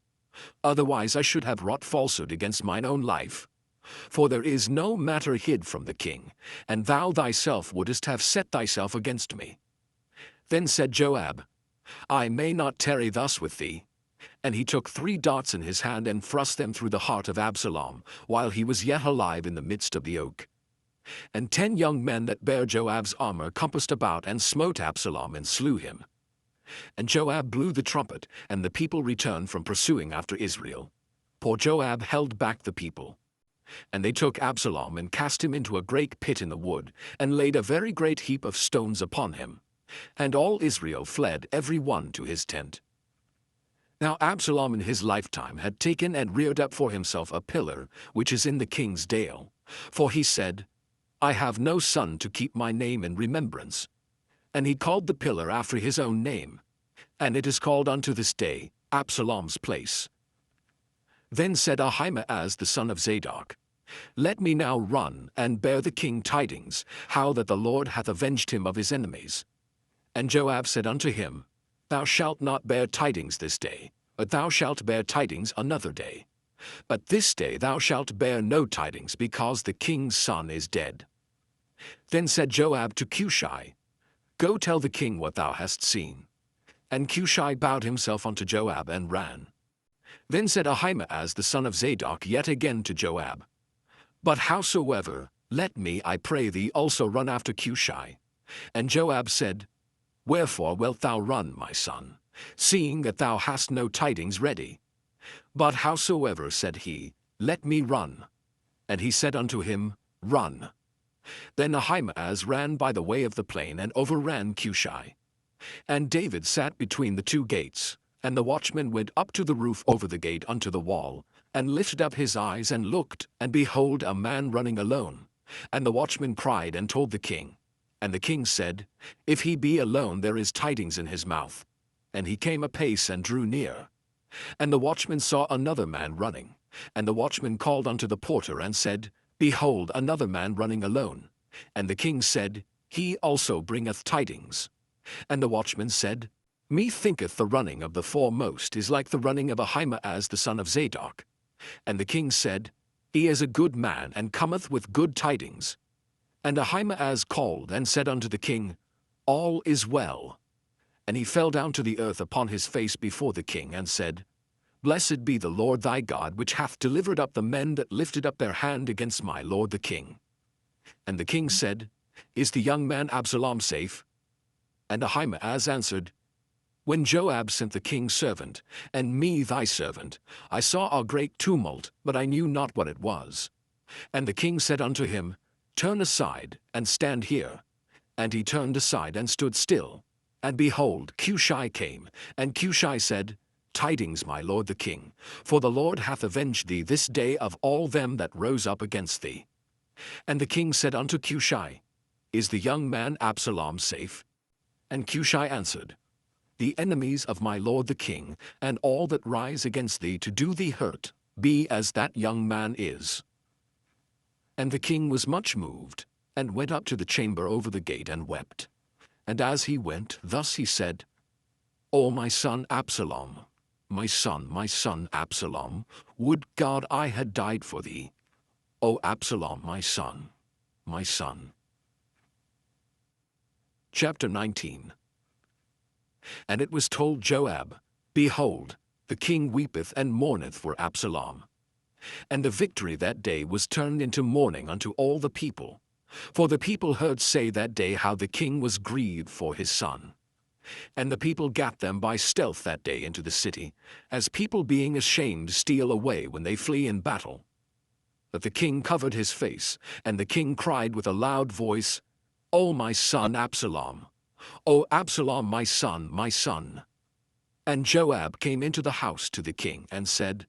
Otherwise I should have wrought falsehood against mine own life. For there is no matter hid from the king, and thou thyself wouldest have set thyself against me." Then said Joab, "I may not tarry thus with thee." And he took 3 darts in his hand and thrust them through the heart of Absalom, while he was yet alive in the midst of the oak. And 10 young men that bare Joab's armor compassed about and smote Absalom and slew him. And Joab blew the trumpet, and the people returned from pursuing after Israel. For Joab held back the people. And they took Absalom and cast him into a great pit in the wood, and laid a very great heap of stones upon him. And all Israel fled every one to his tent. Now Absalom in his lifetime had taken and reared up for himself a pillar, which is in the king's dale. For he said, I have no son to keep my name in remembrance. And he called the pillar after his own name. And it is called unto this day Absalom's place. Then said Ahimaaz the son of Zadok, Let me now run and bear the king tidings, how that the Lord hath avenged him of his enemies. And Joab said unto him, Thou shalt not bear tidings this day, but thou shalt bear tidings another day. But this day thou shalt bear no tidings, because the king's son is dead. Then said Joab to Cushai, Go tell the king what thou hast seen. And Cushai bowed himself unto Joab and ran. Then said Ahimaaz the son of Zadok yet again to Joab, But howsoever, let me, I pray thee, also run after Cushai. And Joab said, Wherefore wilt thou run, my son, seeing that thou hast no tidings ready? But howsoever, said he, let me run. And he said unto him, Run. Then Ahimaaz ran by the way of the plain and overran Cushai. And David sat between the 2 gates, and the watchman went up to the roof over the gate unto the wall, and lifted up his eyes and looked, and behold, a man running alone. And the watchman cried and told the king. And the king said, If he be alone, there is tidings in his mouth. And he came apace and drew near. And the watchman saw another man running. And the watchman called unto the porter and said, Behold, another man running alone. And the king said, He also bringeth tidings. And the watchman said, Methinketh the running of the foremost is like the running of Ahimaaz the son of Zadok. And the king said, He is a good man, and cometh with good tidings. And Ahimaaz called and said unto the king, All is well. And he fell down to the earth upon his face before the king, and said, Blessed be the Lord thy God, which hath delivered up the men that lifted up their hand against my lord the king. And the king said, Is the young man Absalom safe? And Ahimaaz answered, When Joab sent the king's servant, and me thy servant, I saw a great tumult, but I knew not what it was. And the king said unto him, Turn aside, and stand here. And he turned aside and stood still. And behold, Cushai came, and Cushai said, Tidings, my lord the king, for the Lord hath avenged thee this day of all them that rose up against thee. And the king said unto Cushai, Is the young man Absalom safe? And Cushai answered, The enemies of my lord the king, and all that rise against thee to do thee hurt, be as that young man is. And the king was much moved, and went up to the chamber over the gate and wept. And as he went, thus he said, O my son Absalom, my son Absalom, would God I had died for thee. O Absalom, my son, my son. Chapter 19. And it was told Joab, Behold, the king weepeth and mourneth for Absalom. And the victory that day was turned into mourning unto all the people. For the people heard say that day how the king was grieved for his son. And the people gat them by stealth that day into the city, as people being ashamed steal away when they flee in battle. But the king covered his face, and the king cried with a loud voice, O my son Absalom! O Absalom, my son, my son! And Joab came into the house to the king, and said,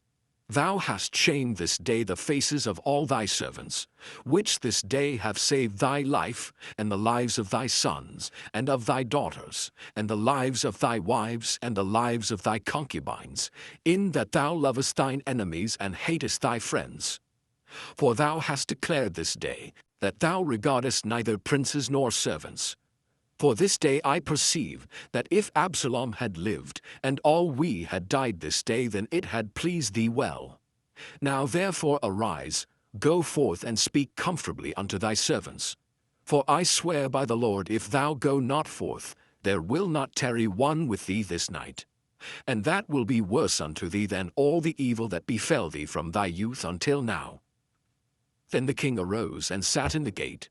Thou hast shamed this day the faces of all thy servants, which this day have saved thy life, and the lives of thy sons, and of thy daughters, and the lives of thy wives, and the lives of thy concubines, in that thou lovest thine enemies and hatest thy friends. For thou hast declared this day, that thou regardest neither princes nor servants. For this day I perceive that if Absalom had lived, and all we had died this day, then it had pleased thee well. Now therefore arise, go forth and speak comfortably unto thy servants. For I swear by the Lord, if thou go not forth, there will not tarry one with thee this night. And that will be worse unto thee than all the evil that befell thee from thy youth until now. Then the king arose and sat in the gate.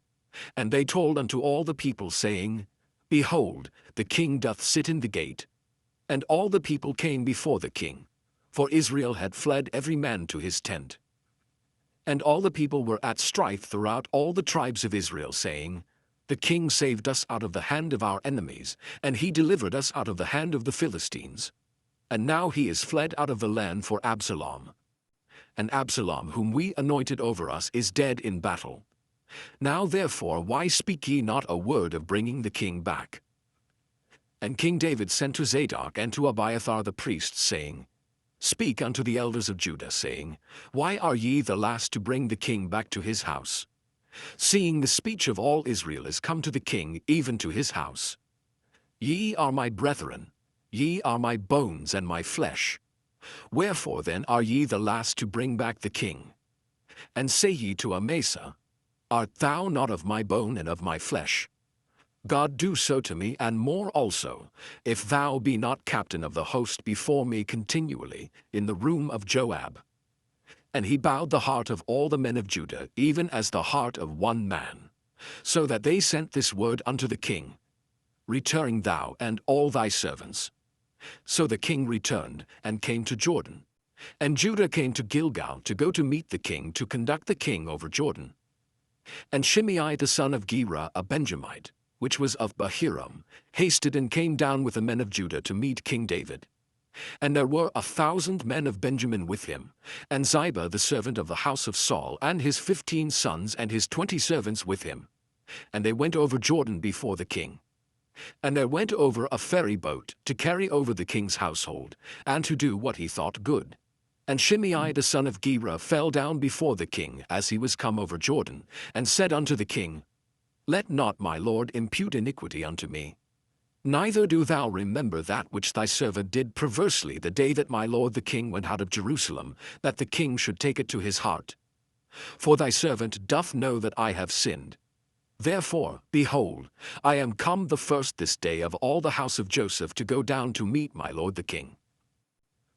And they told unto all the people, saying, Behold, the king doth sit in the gate. And all the people came before the king, for Israel had fled every man to his tent. And all the people were at strife throughout all the tribes of Israel, saying, The king saved us out of the hand of our enemies, and he delivered us out of the hand of the Philistines. And now he is fled out of the land for Absalom. And Absalom, whom we anointed over us, is dead in battle. Now therefore why speak ye not a word of bringing the king back? And King David sent to Zadok and to Abiathar the priests, saying, Speak unto the elders of Judah, saying, Why are ye the last to bring the king back to his house? Seeing the speech of all Israel is come to the king, even to his house. Ye are my brethren, ye are my bones and my flesh. Wherefore then are ye the last to bring back the king? And say ye to Amasa, Art thou not of my bone and of my flesh? God do so to me, and more also, if thou be not captain of the host before me continually in the room of Joab. And he bowed the heart of all the men of Judah, even as the heart of one man, so that they sent this word unto the king, Return thou and all thy servants. So the king returned, and came to Jordan. And Judah came to Gilgal to go to meet the king, to conduct the king over Jordan. And Shimei the son of Gera, a Benjamite, which was of Bahiram, hasted and came down with the men of Judah to meet King David. And there were 1,000 men of Benjamin with him, and Ziba the servant of the house of Saul, and his 15 sons and his 20 servants with him. And they went over Jordan before the king. And there went over a ferry boat to carry over the king's household, and to do what he thought good. And Shimei the son of Gera fell down before the king as he was come over Jordan, and said unto the king, Let not my lord impute iniquity unto me. Neither do thou remember that which thy servant did perversely the day that my lord the king went out of Jerusalem, that the king should take it to his heart. For thy servant doth know that I have sinned. Therefore, behold, I am come the first this day of all the house of Joseph to go down to meet my lord the king.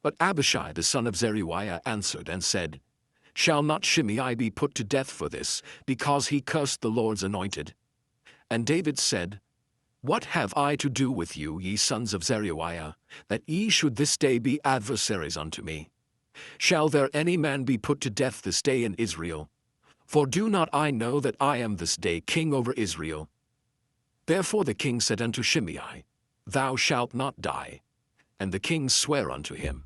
But Abishai the son of Zeruiah answered and said, Shall not Shimei be put to death for this, because he cursed the Lord's anointed? And David said, What have I to do with you, ye sons of Zeruiah, that ye should this day be adversaries unto me? Shall there any man be put to death this day in Israel? For do not I know that I am this day king over Israel? Therefore the king said unto Shimei, Thou shalt not die. And the king sware unto him.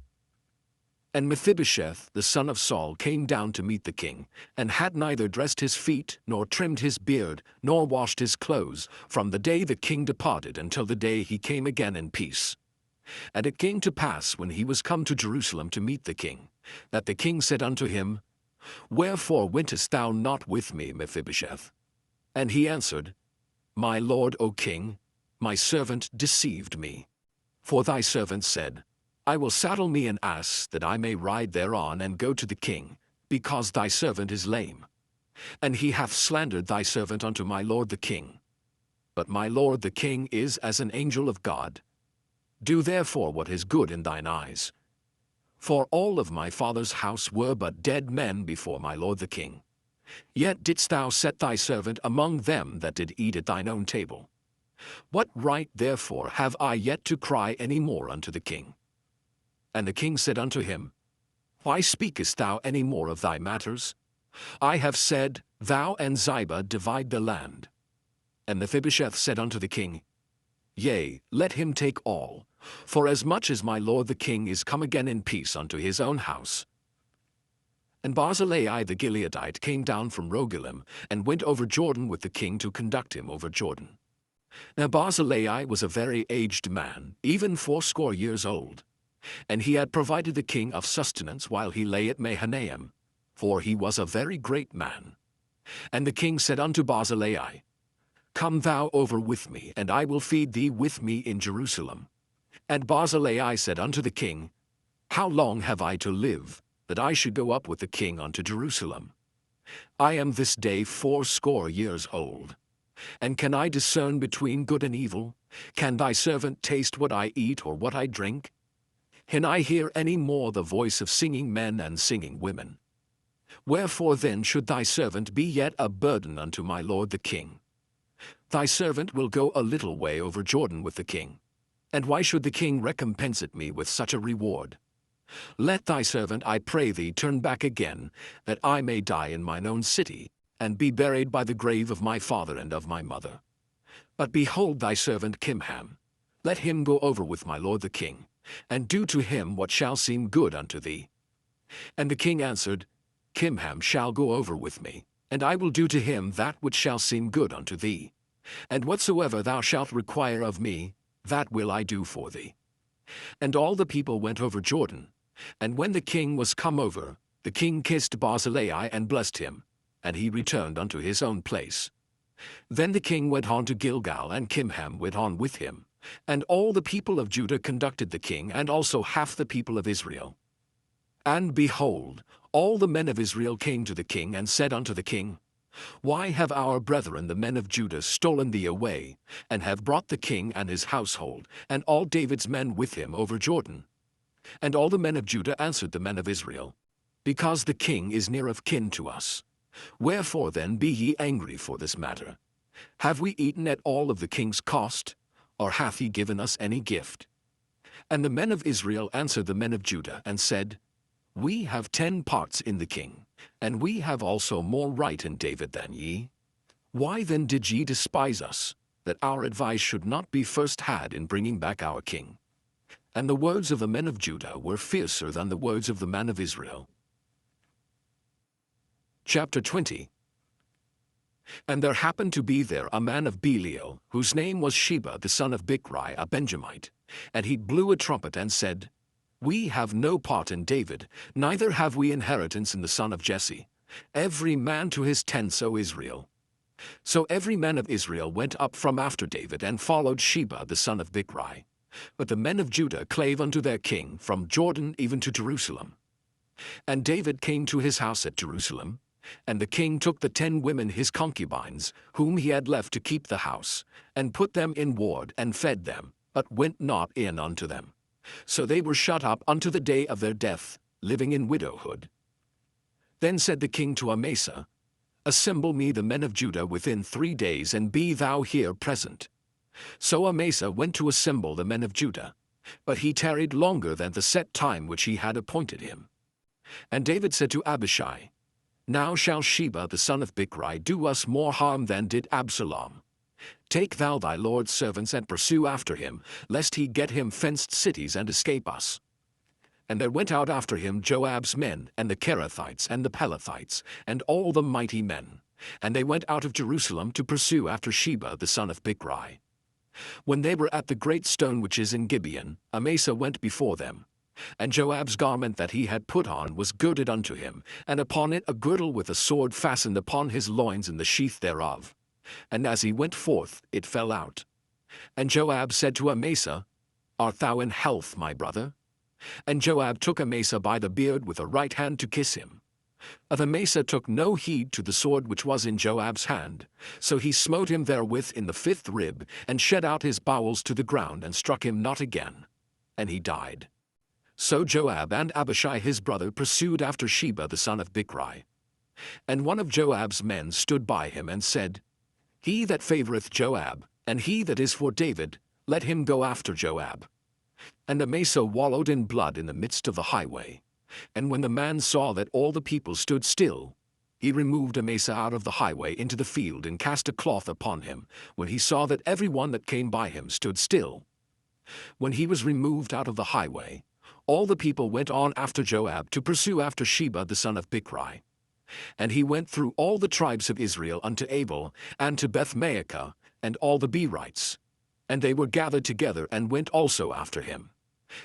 And Mephibosheth the son of Saul came down to meet the king, and had neither dressed his feet, nor trimmed his beard, nor washed his clothes, from the day the king departed until the day he came again in peace. And it came to pass, when he was come to Jerusalem to meet the king, that the king said unto him, Wherefore wentest thou not with me, Mephibosheth? And he answered, My lord, O king, my servant deceived me. For thy servant said, I will saddle me an ass, that I may ride thereon and go to the king, because thy servant is lame. And he hath slandered thy servant unto my lord the king. But my lord the king is as an angel of God. Do therefore what is good in thine eyes. For all of my father's house were but dead men before my lord the king. Yet didst thou set thy servant among them that did eat at thine own table. What right therefore have I yet to cry any more unto the king? And the king said unto him, Why speakest thou any more of thy matters? I have said, Thou and Ziba divide the land. And Mephibosheth said unto the king, Yea, let him take all, for as much as my lord the king is come again in peace unto his own house. And Barzillai the Gileadite came down from Rogelim, and went over Jordan with the king to conduct him over Jordan. Now Barzillai was a very aged man, even 80 years old. And he had provided the king of sustenance while he lay at Mahanaim, for he was a very great man. And the king said unto Barzillai, Come thou over with me, and I will feed thee with me in Jerusalem. And Barzillai said unto the king, How long have I to live, that I should go up with the king unto Jerusalem? I am this day 80 years old. And can I discern between good and evil? Can thy servant taste what I eat or what I drink? Can I hear any more the voice of singing men and singing women? Wherefore then should thy servant be yet a burden unto my lord the king? Thy servant will go a little way over Jordan with the king. And why should the king recompense me with such a reward? Let thy servant, I pray thee, turn back again, that I may die in mine own city, and be buried by the grave of my father and of my mother. But behold thy servant Kimham. Let him go over with my lord the king, and do to him what shall seem good unto thee. And the king answered, Kimham shall go over with me, and I will do to him that which shall seem good unto thee. And whatsoever thou shalt require of me, that will I do for thee. And all the people went over Jordan. And when the king was come over, the king kissed Barzillai and blessed him, and he returned unto his own place. Then the king went on to Gilgal, and Kimham went on with him. And all the people of Judah conducted the king, and also half the people of Israel. And behold, all the men of Israel came to the king, and said unto the king, Why have our brethren the men of Judah stolen thee away, and have brought the king and his household, and all David's men with him over Jordan? And all the men of Judah answered the men of Israel, Because the king is near of kin to us. Wherefore then be ye angry for this matter? Have we eaten at all of the king's cost, or hath he given us any gift? And the men of Israel answered the men of Judah, and said, We have 10 parts in the king, and we have also more right in David than ye. Why then did ye despise us, that our advice should not be first had in bringing back our king? And the words of the men of Judah were fiercer than the words of the man of Israel. Chapter 20. And there happened to be there a man of Belial, whose name was Sheba the son of Bichri, a Benjamite. And he blew a trumpet and said, We have no part in David, neither have we inheritance in the son of Jesse. Every man to his tents, O Israel. So every man of Israel went up from after David and followed Sheba the son of Bichri. But the men of Judah clave unto their king from Jordan even to Jerusalem. And David came to his house at Jerusalem, and the king took the 10 women his concubines, whom he had left to keep the house, and put them in ward and fed them, but went not in unto them. So they were shut up unto the day of their death, living in widowhood. Then said the king to Amasa, Assemble me the men of Judah within 3 days, and be thou here present. So Amasa went to assemble the men of Judah, but he tarried longer than the set time which he had appointed him. And David said to Abishai, Now shall Sheba the son of Bichri do us more harm than did Absalom. Take thou thy lord's servants and pursue after him, lest he get him fenced cities and escape us. And there went out after him Joab's men, and the Kerethites, and the Pelethites, and all the mighty men. And they went out of Jerusalem to pursue after Sheba the son of Bichri. When they were at the great stone which is in Gibeon, Amasa went before them. And Joab's garment that he had put on was girded unto him, and upon it a girdle with a sword fastened upon his loins in the sheath thereof. And as he went forth, it fell out. And Joab said to Amasa, Art thou in health, my brother? And Joab took Amasa by the beard with a right hand to kiss him. But Amasa took no heed to the sword which was in Joab's hand. So he smote him therewith in the 5th rib, and shed out his bowels to the ground, and struck him not again. And he died. So Joab and Abishai his brother pursued after Sheba the son of Bichri. And one of Joab's men stood by him and said, He that favoureth Joab, and he that is for David, let him go after Joab. And Amasa wallowed in blood in the midst of the highway. And when the man saw that all the people stood still, he removed Amasa out of the highway into the field, and cast a cloth upon him, when he saw that every one that came by him stood still. When he was removed out of the highway, all the people went on after Joab to pursue after Sheba the son of Bichri. And he went through all the tribes of Israel unto Abel, and to Bethmaachah, and all the Berites. And they were gathered together, and went also after him.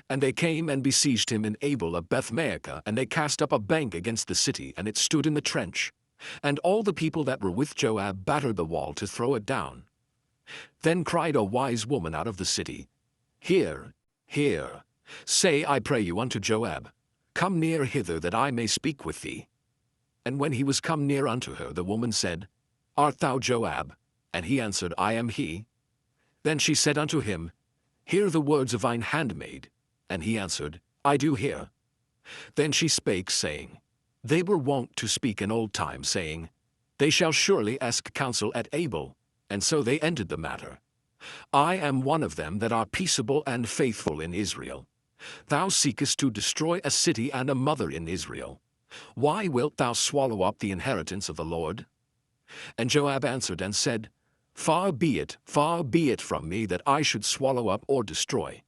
And they came and besieged him in Abel of Bethmaachah, and they cast up a bank against the city, and it stood in the trench. And all the people that were with Joab battered the wall to throw it down. Then cried a wise woman out of the city, Hear, hear, say, I pray you, unto Joab, Come near hither, that I may speak with thee. And when he was come near unto her, the woman said, Art thou Joab? And he answered, I am he. Then she said unto him, Hear the words of thine handmaid. And he answered, I do hear. Then she spake, saying, They were wont to speak in old time, saying, They shall surely ask counsel at Abel. And so they ended the matter. I am one of them that are peaceable and faithful in Israel. Thou seekest to destroy a city and a mother in Israel. Why wilt thou swallow up the inheritance of the Lord? And Joab answered and said, far be it from me that I should swallow up or destroy.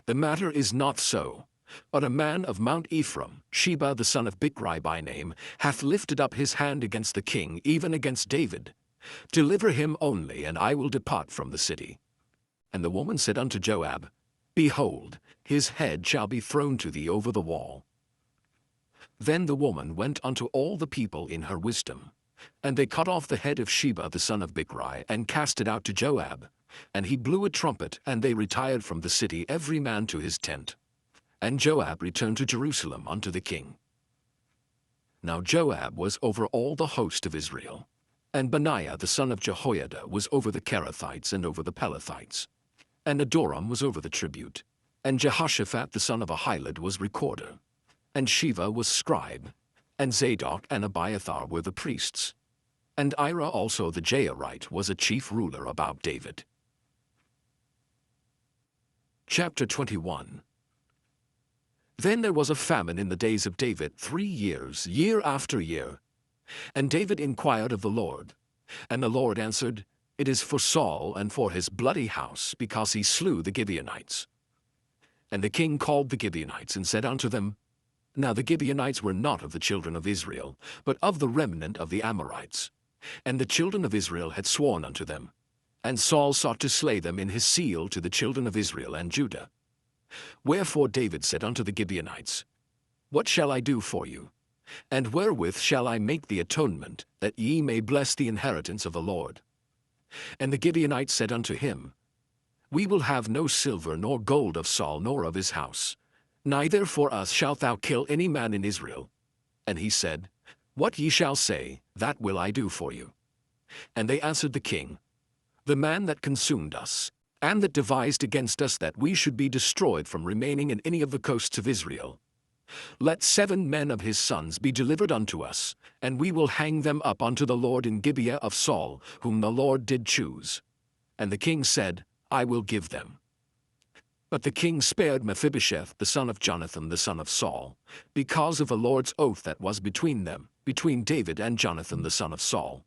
The matter is not so. But a man of Mount Ephraim, Sheba the son of Bichri by name, hath lifted up his hand against the king, even against David. Deliver him only, and I will depart from the city. And the woman said unto Joab, Behold, his head shall be thrown to thee over the wall. Then the woman went unto all the people in her wisdom. And they cut off the head of Sheba the son of Bichri, and cast it out to Joab. And he blew a trumpet, and they retired from the city, every man to his tent. And Joab returned to Jerusalem unto the king. Now Joab was over all the host of Israel. And Benaiah the son of Jehoiada was over the Kerethites and over the Pelethites. And Adoram was over the tribute. And Jehoshaphat the son of Ahilud was recorder. And Sheva was scribe. And Zadok and Abiathar were the priests. And Ira also the Jairite was a chief ruler about David. Chapter 21. Then there was a famine in the days of David 3 years, year after year. And David inquired of the Lord. And the Lord answered, It is for Saul and for his bloody house, because he slew the Gibeonites. And the king called the Gibeonites, and said unto them, Now the Gibeonites were not of the children of Israel, but of the remnant of the Amorites. And the children of Israel had sworn unto them. And Saul sought to slay them in his zeal to the children of Israel and Judah. Wherefore David said unto the Gibeonites, What shall I do for you? And wherewith shall I make the atonement, that ye may bless the inheritance of the Lord? And the Gibeonites said unto him, We will have no silver nor gold of Saul nor of his house, neither for us shalt thou kill any man in Israel. And he said, What ye shall say, that will I do for you. And they answered the king, The man that consumed us, and that devised against us that we should be destroyed from remaining in any of the coasts of Israel, let 7 men of his sons be delivered unto us, and we will hang them up unto the Lord in Gibeah of Saul, whom the Lord did choose. And the king said, I will give them. But the king spared Mephibosheth the son of Jonathan the son of Saul, because of the Lord's oath that was between them, between David and Jonathan the son of Saul.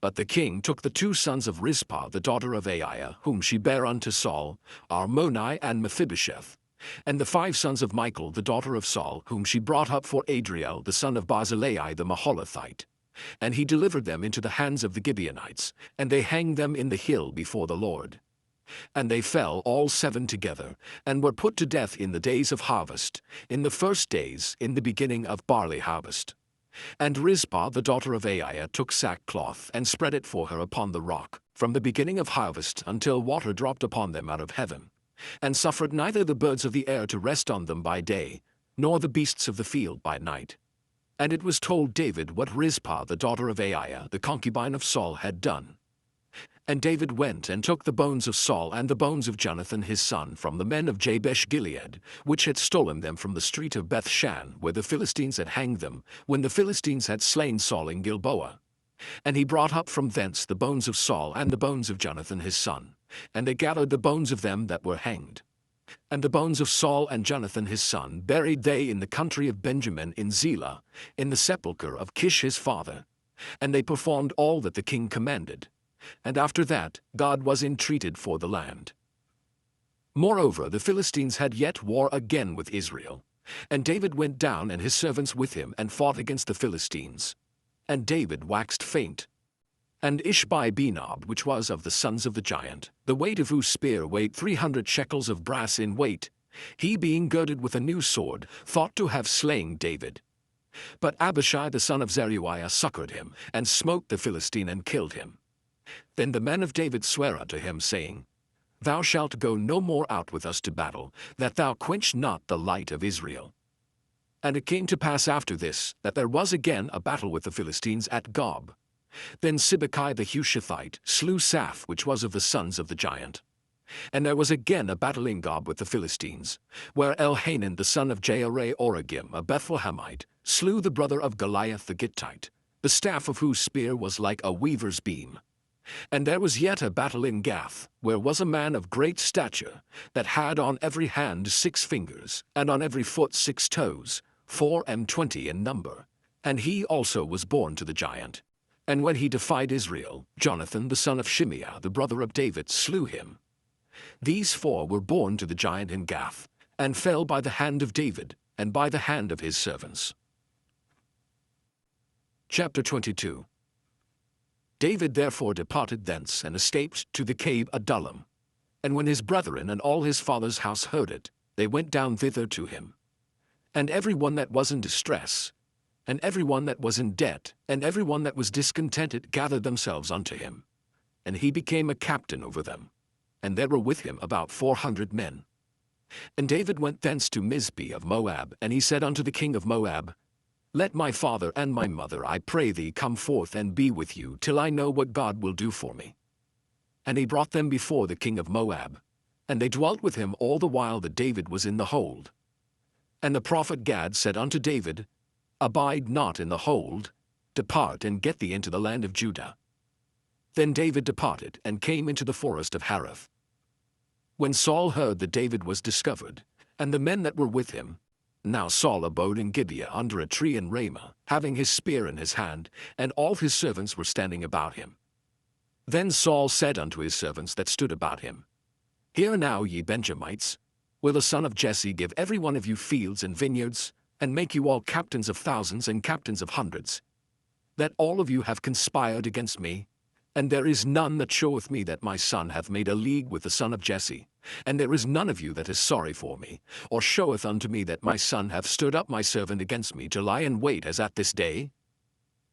But the king took the 2 sons of Rizpah the daughter of Aiah, whom she bare unto Saul, Armoni and Mephibosheth, and the 5 sons of Michal the daughter of Saul, whom she brought up for Adriel the son of Barzillai the Maholathite. And he delivered them into the hands of the Gibeonites, and they hanged them in the hill before the Lord. And they fell all 7 together, and were put to death in the days of harvest, in the first days, in the beginning of barley harvest. And Rizpah the daughter of Aiah took sackcloth, and spread it for her upon the rock, from the beginning of harvest until water dropped upon them out of heaven, and suffered neither the birds of the air to rest on them by day, nor the beasts of the field by night. And it was told David what Rizpah the daughter of Aiah, the concubine of Saul, had done. And David went and took the bones of Saul and the bones of Jonathan his son from the men of Jabesh Gilead, which had stolen them from the street of Bethshan, where the Philistines had hanged them, when the Philistines had slain Saul in Gilboa. And he brought up from thence the bones of Saul and the bones of Jonathan his son, and they gathered the bones of them that were hanged. And the bones of Saul and Jonathan his son buried they in the country of Benjamin in Zelah, in the sepulchre of Kish his father. And they performed all that the king commanded. And after that, God was entreated for the land. Moreover, the Philistines had yet war again with Israel. And David went down and his servants with him and fought against the Philistines. And David waxed faint. And Ishbi-Benob, which was of the sons of the giant, the weight of whose spear weighed 300 shekels of brass in weight, he being girded with a new sword, thought to have slain David. But Abishai the son of Zeruiah succored him, and smote the Philistine and killed him. Then the men of David sware unto him, saying, Thou shalt go no more out with us to battle, that thou quench not the light of Israel. And it came to pass after this, that there was again a battle with the Philistines at Gob. Then Sibbecai the Hushathite slew Saph, which was of the sons of the giant. And there was again a battle in Gob with the Philistines, where Elhanan the son of Jaare-Oregim, a Bethlehemite, slew the brother of Goliath the Gittite, the staff of whose spear was like a weaver's beam. And there was yet a battle in Gath, where was a man of great stature, that had on every hand 6 fingers, and on every foot 6 toes, 24 in number. And he also was born to the giant. And when he defied Israel, Jonathan the son of Shimeah, the brother of David, slew him. These 4 were born to the giant in Gath, and fell by the hand of David, and by the hand of his servants. Chapter 22. David therefore departed thence, and escaped to the cave Adullam. And when his brethren and all his father's house heard it, they went down thither to him. And every one that was in distress, and every one that was in debt, and every one that was discontented gathered themselves unto him. And he became a captain over them. And there were with him about 400 men. And David went thence to Mizpeh of Moab, and he said unto the king of Moab, Let my father and my mother, I pray thee, come forth and be with you, till I know what God will do for me. And he brought them before the king of Moab, and they dwelt with him all the while that David was in the hold. And the prophet Gad said unto David, Abide not in the hold, depart and get thee into the land of Judah. Then David departed, and came into the forest of Hareth. When Saul heard that David was discovered, and the men that were with him, now Saul abode in Gibeah under a tree in Ramah, having his spear in his hand, and all his servants were standing about him. Then Saul said unto his servants that stood about him, Hear now, ye Benjamites, will the son of Jesse give every one of you fields and vineyards, and make you all captains of thousands and captains of hundreds? that all of you have conspired against me? And there is none that showeth me that my son hath made a league with the son of Jesse. And there is none of you that is sorry for me, or showeth unto me that my son hath stirred up my servant against me to lie in wait as at this day?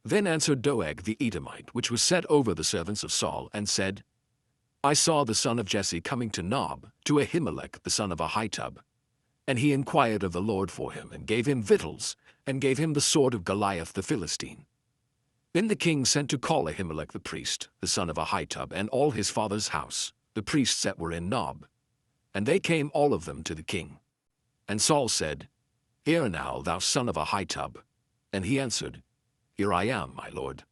Then answered Doeg the Edomite, which was set over the servants of Saul, and said, I saw the son of Jesse coming to Nob, to Ahimelech the son of Ahitub. And he inquired of the Lord for him, and gave him victuals, and gave him the sword of Goliath the Philistine. Then the king sent to call Ahimelech the priest, the son of Ahitub, and all his father's house, the priests that were in Nob. And they came all of them to the king. And Saul said, Hear now, thou son of Ahitub. And he answered, Here I am, my lord.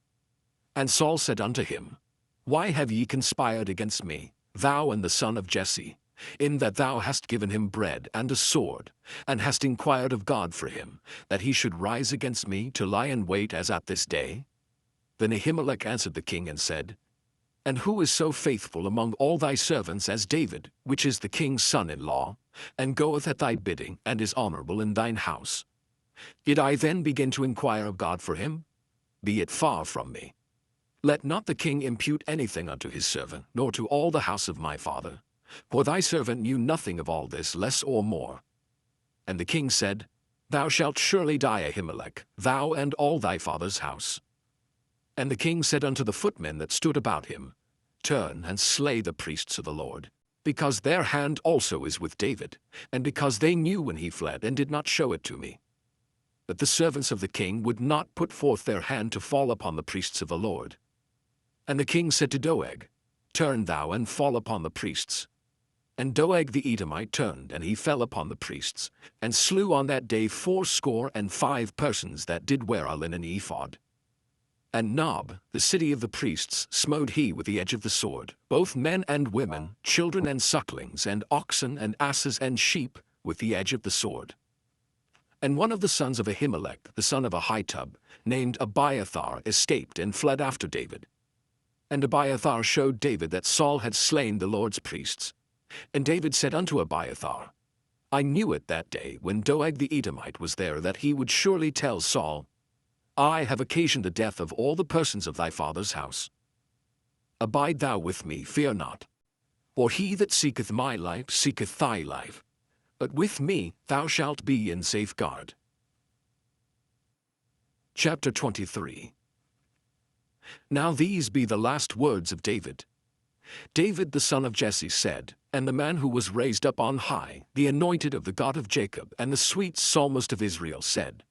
And Saul said unto him, Why have ye conspired against me, thou and the son of Jesse, in that thou hast given him bread and a sword, and hast inquired of God for him, that he should rise against me to lie in wait as at this day? Then Ahimelech answered the king and said, And who is so faithful among all thy servants as David, which is the king's son-in-law, and goeth at thy bidding, and is honorable in thine house? Did I then begin to inquire of God for him? Be it far from me. Let not the king impute anything unto his servant, nor to all the house of my father. For thy servant knew nothing of all this, less or more. And the king said, Thou shalt surely die, Ahimelech, thou and all thy father's house. And the king said unto the footmen that stood about him, Turn and slay the priests of the Lord, because their hand also is with David, and because they knew when he fled, and did not show it to me. But the servants of the king would not put forth their hand to fall upon the priests of the Lord. And the king said to Doeg, Turn thou and fall upon the priests. And Doeg the Edomite turned, and he fell upon the priests, and slew on that day 75 persons that did wear a linen ephod. And Nob, the city of the priests, smote he with the edge of the sword, both men and women, children and sucklings, and oxen and asses and sheep, with the edge of the sword. And one of the sons of Ahimelech, the son of Ahitub, named Abiathar, escaped and fled after David. And Abiathar showed David that Saul had slain the Lord's priests. And David said unto Abiathar, I knew it that day when Doeg the Edomite was there, that he would surely tell Saul, I have occasioned the death of all the persons of thy father's house. Abide thou with me, fear not. For he that seeketh my life seeketh thy life. But with me thou shalt be in safeguard. Chapter 23. Now these be the last words of David. David the son of Jesse said, and the man who was raised up on high, the anointed of the God of Jacob, and the sweet psalmist of Israel said,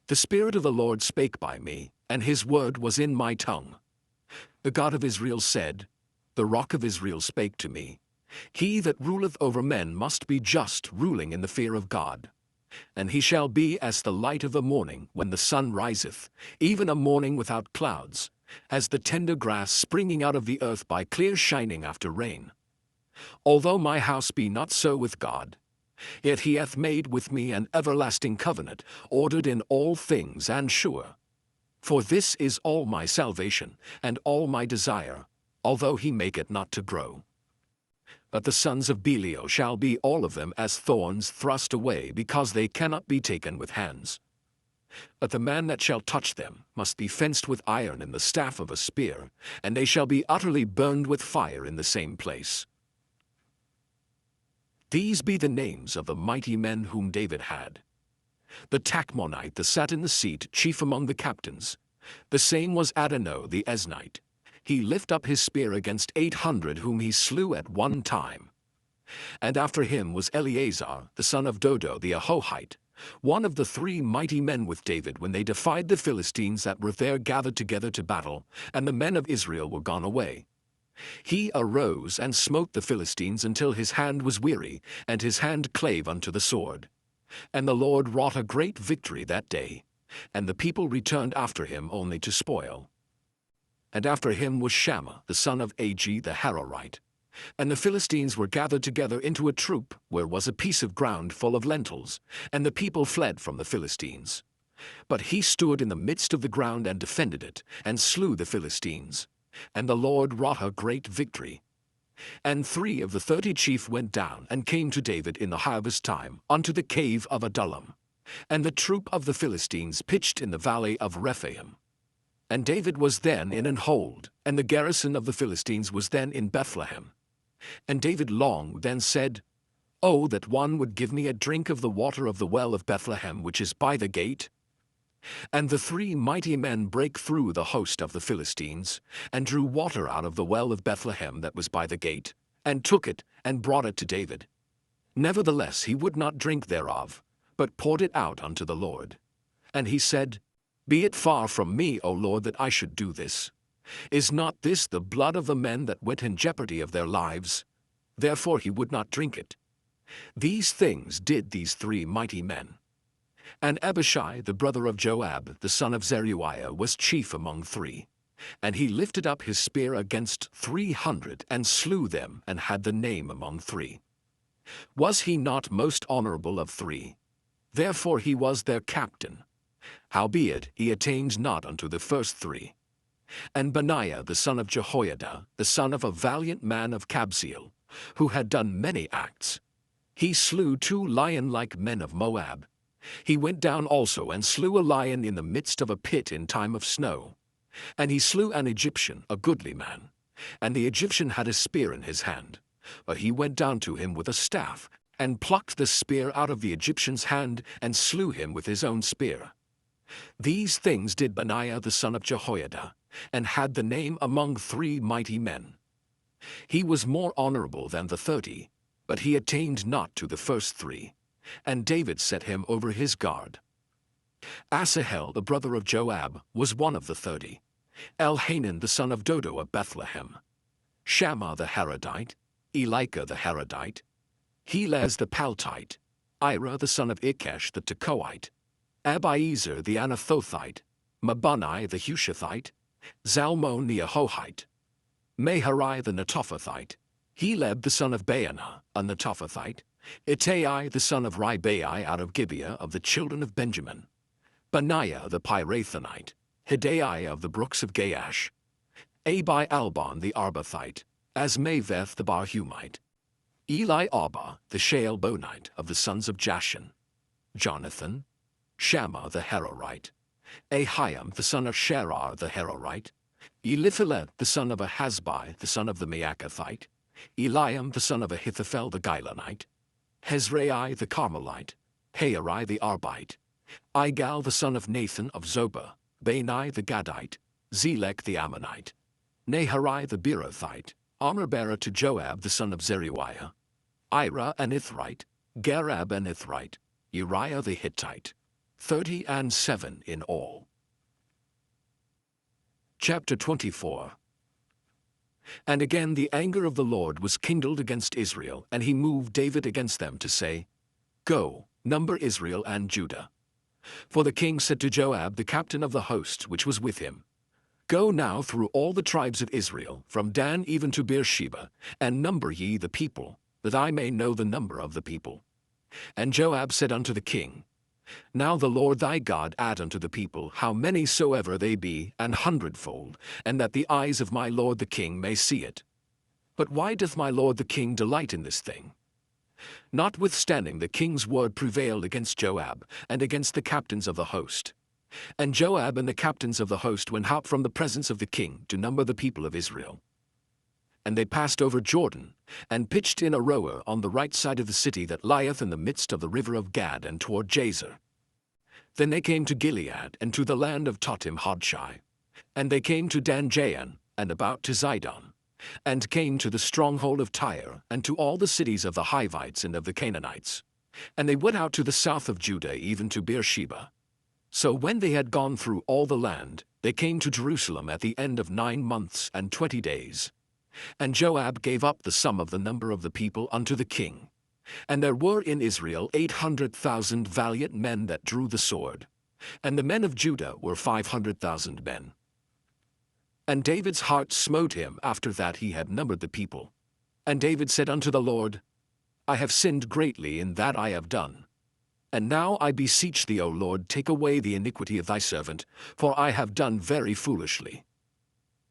The Spirit of the Lord spake by me, and his word was in my tongue. The God of Israel said, The Rock of Israel spake to me. He that ruleth over men must be just, ruling in the fear of God. And he shall be as the light of the morning when the sun riseth, even a morning without clouds, as the tender grass springing out of the earth by clear shining after rain. Although my house be not so with God, yet he hath made with me an everlasting covenant, ordered in all things and sure. For this is all my salvation, and all my desire, although he make it not to grow. But the sons of Belial shall be all of them as thorns thrust away, because they cannot be taken with hands. But the man that shall touch them must be fenced with iron in the staff of a spear, and they shall be utterly burned with fire in the same place. These be the names of the mighty men whom David had. The Tachmonite that sat in the seat, chief among the captains. The same was Adonai the Eznite. He lift up his spear against 800 whom he slew at one time. And after him was Eleazar, the son of Dodo the Ahohite, one of the 3 mighty men with David when they defied the Philistines that were there gathered together to battle, and the men of Israel were gone away. He arose and smote the Philistines until his hand was weary, and his hand clave unto the sword. And the Lord wrought a great victory that day, and the people returned after him only to spoil. And after him was Shammah, the son of Agi the Hararite. And the Philistines were gathered together into a troop, where was a piece of ground full of lentils, and the people fled from the Philistines. But he stood in the midst of the ground and defended it, and slew the Philistines. And the Lord wrought a great victory. And 3 of the 30 chief went down, and came to David in the harvest time, unto the cave of Adullam. And the troop of the Philistines pitched in the valley of Rephaim. And David was then in an hold, and the garrison of the Philistines was then in Bethlehem. And David longed and said, Oh, that one would give me a drink of the water of the well of Bethlehem which is by the gate. And the three mighty men brake through the host of the Philistines, and drew water out of the well of Bethlehem that was by the gate, and took it, and brought it to David. Nevertheless he would not drink thereof, but poured it out unto the Lord. And he said, Be it far from me, O Lord, that I should do this. Is not this the blood of the men that went in jeopardy of their lives? Therefore he would not drink it. These things did these three mighty men. And Abishai, the brother of Joab, the son of Zeruiah, was chief among three. And he lifted up his spear against 300, and slew them, and had the name among three. Was he not most honorable of three? Therefore he was their captain. Howbeit he attained not unto the first three. And Benaiah the son of Jehoiada, the son of a valiant man of Kabzeel, who had done many acts, he slew 2 lion-like men of Moab. He went down also and slew a lion in the midst of a pit in time of snow. And he slew an Egyptian, a goodly man. And the Egyptian had a spear in his hand. But he went down to him with a staff, and plucked the spear out of the Egyptian's hand, and slew him with his own spear. These things did Benaiah the son of Jehoiada, and had the name among 3 mighty men. He was more honorable than the 30, but he attained not to the first 3. And David set him over his guard. Asahel the brother of Joab was one of the 30. Elhanan the son of Dodo of Bethlehem. Shammah the Harodite. Elika the Harodite. Helez the Paltite. Ira the son of Ikesh the Tekoite. Abiezer the Anathothite. Mabunai the Hushathite. Zalmon the Ahohite. Maharai the Netophathite. Heleb the son of Baanah, a Netophathite. Ittai the son of Ribai out of Gibeah of the children of Benjamin. Benaiah the Pirathonite. Hidai of the brooks of Gaash. Abi Albon the Arbathite. Asmaveth the Barhumite. Eli Abba the Shaalbonite of the sons of Jashan. Jonathan. Shammah the Harorite. Ahiam the son of Sharar the Harorite. Eliphelet the son of Ahasbai the son of the Maacathite. Eliam the son of Ahithophel the Gilonite. Hezrai the Carmelite. Haarai the Arbite. Igal the son of Nathan of Zobah. Bani the Gadite. Zelek the Ammonite. Naharai the Beerothite. Armor-bearer to Joab the son of Zeruiah. Ira an Ithrite. Garab an Ithrite. Uriah the Hittite. 37 in all. Chapter 24. And again the anger of the Lord was kindled against Israel, and he moved David against them to say, Go, number Israel and Judah. For the king said to Joab the captain of the host which was with him, Go now through all the tribes of Israel, from Dan even to Beersheba, and number ye the people, that I may know the number of the people. And Joab said unto the king, Now the Lord thy God add unto the people how many soever they be, 100-fold, and that the eyes of my lord the king may see it. But why doth my lord the king delight in this thing? Notwithstanding the king's word prevailed against Joab, and against the captains of the host. And Joab and the captains of the host went out from the presence of the king to number the people of Israel. And they passed over Jordan, and pitched in Aroer on the right side of the city that lieth in the midst of the river of Gad, and toward Jazer. Then they came to Gilead, and to the land of Totim Hodshai. And they came to Dan-Jaan, and about to Zidon, and came to the stronghold of Tyre, and to all the cities of the Hivites and of the Canaanites. And they went out to the south of Judah, even to Beersheba. So when they had gone through all the land, they came to Jerusalem at the end of 9 months and 20 days. And Joab gave up the sum of the number of the people unto the king. And there were in Israel 800,000 valiant men that drew the sword. And the men of Judah were 500,000 men. And David's heart smote him after that he had numbered the people. And David said unto the Lord, I have sinned greatly in that I have done. And now I beseech thee, O Lord, take away the iniquity of thy servant, for I have done very foolishly.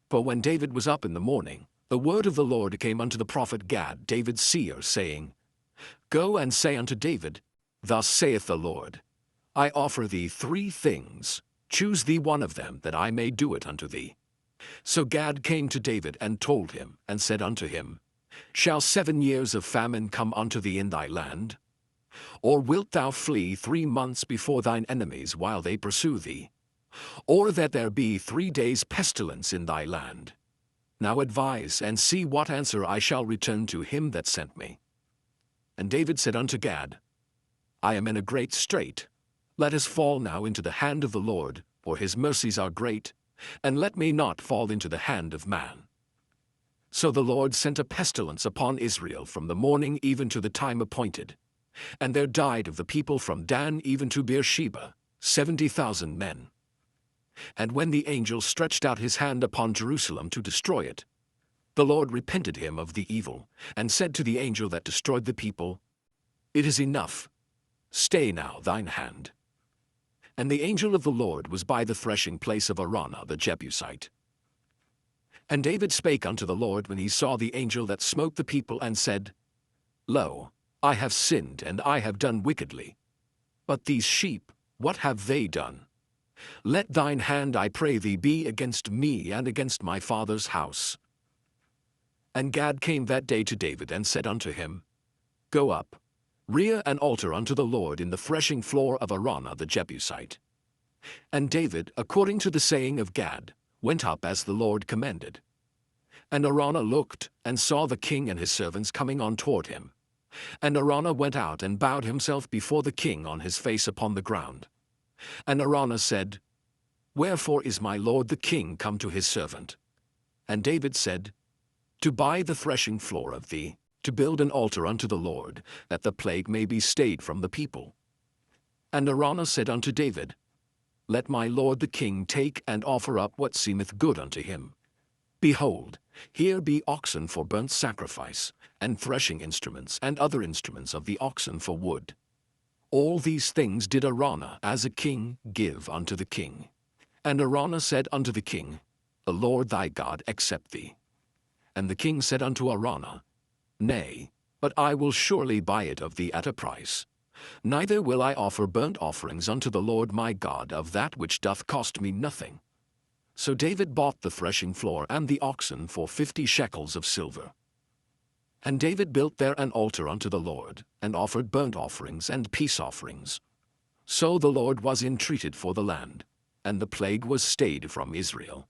For when David was up in the morning, the word of the Lord came unto the prophet Gad, David's seer, saying, Go and say unto David, Thus saith the Lord, I offer thee 3 things. Choose thee one of them, that I may do it unto thee. So Gad came to David and told him, and said unto him, Shall 7 years of famine come unto thee in thy land? Or wilt thou flee 3 months before thine enemies while they pursue thee? Or that there be 3 days pestilence in thy land? Now advise, and see what answer I shall return to him that sent me. And David said unto Gad, I am in a great strait. Let us fall now into the hand of the Lord, for his mercies are great, and let me not fall into the hand of man. So the Lord sent a pestilence upon Israel from the morning even to the time appointed. And there died of the people from Dan even to Beersheba 70,000 men. And when the angel stretched out his hand upon Jerusalem to destroy it, the Lord repented him of the evil, and said to the angel that destroyed the people, It is enough. Stay now thine hand. And the angel of the Lord was by the threshing place of Araunah the Jebusite. And David spake unto the Lord when he saw the angel that smote the people, and said, Lo, I have sinned, and I have done wickedly. But these sheep, what have they done? Let thine hand, I pray thee, be against me and against my father's house. And Gad came that day to David, and said unto him, Go up, rear an altar unto the Lord in the threshing floor of Araunah the Jebusite. And David, according to the saying of Gad, went up as the Lord commanded. And Araunah looked, and saw the king and his servants coming on toward him. And Araunah went out and bowed himself before the king on his face upon the ground. And Araunah said, Wherefore is my lord the king come to his servant? And David said, To buy the threshing floor of thee, to build an altar unto the Lord, that the plague may be stayed from the people. And Araunah said unto David, Let my lord the king take and offer up what seemeth good unto him. Behold, here be oxen for burnt sacrifice, and threshing instruments, and other instruments of the oxen for wood. All these things did Araunah as a king give unto the king. And Araunah said unto the king, The Lord thy God accept thee. And the king said unto Araunah, Nay, but I will surely buy it of thee at a price. Neither will I offer burnt offerings unto the Lord my God of that which doth cost me nothing. So David bought the threshing floor and the oxen for 50 shekels of silver. And David built there an altar unto the Lord, and offered burnt offerings and peace offerings. So the Lord was entreated for the land, and the plague was stayed from Israel.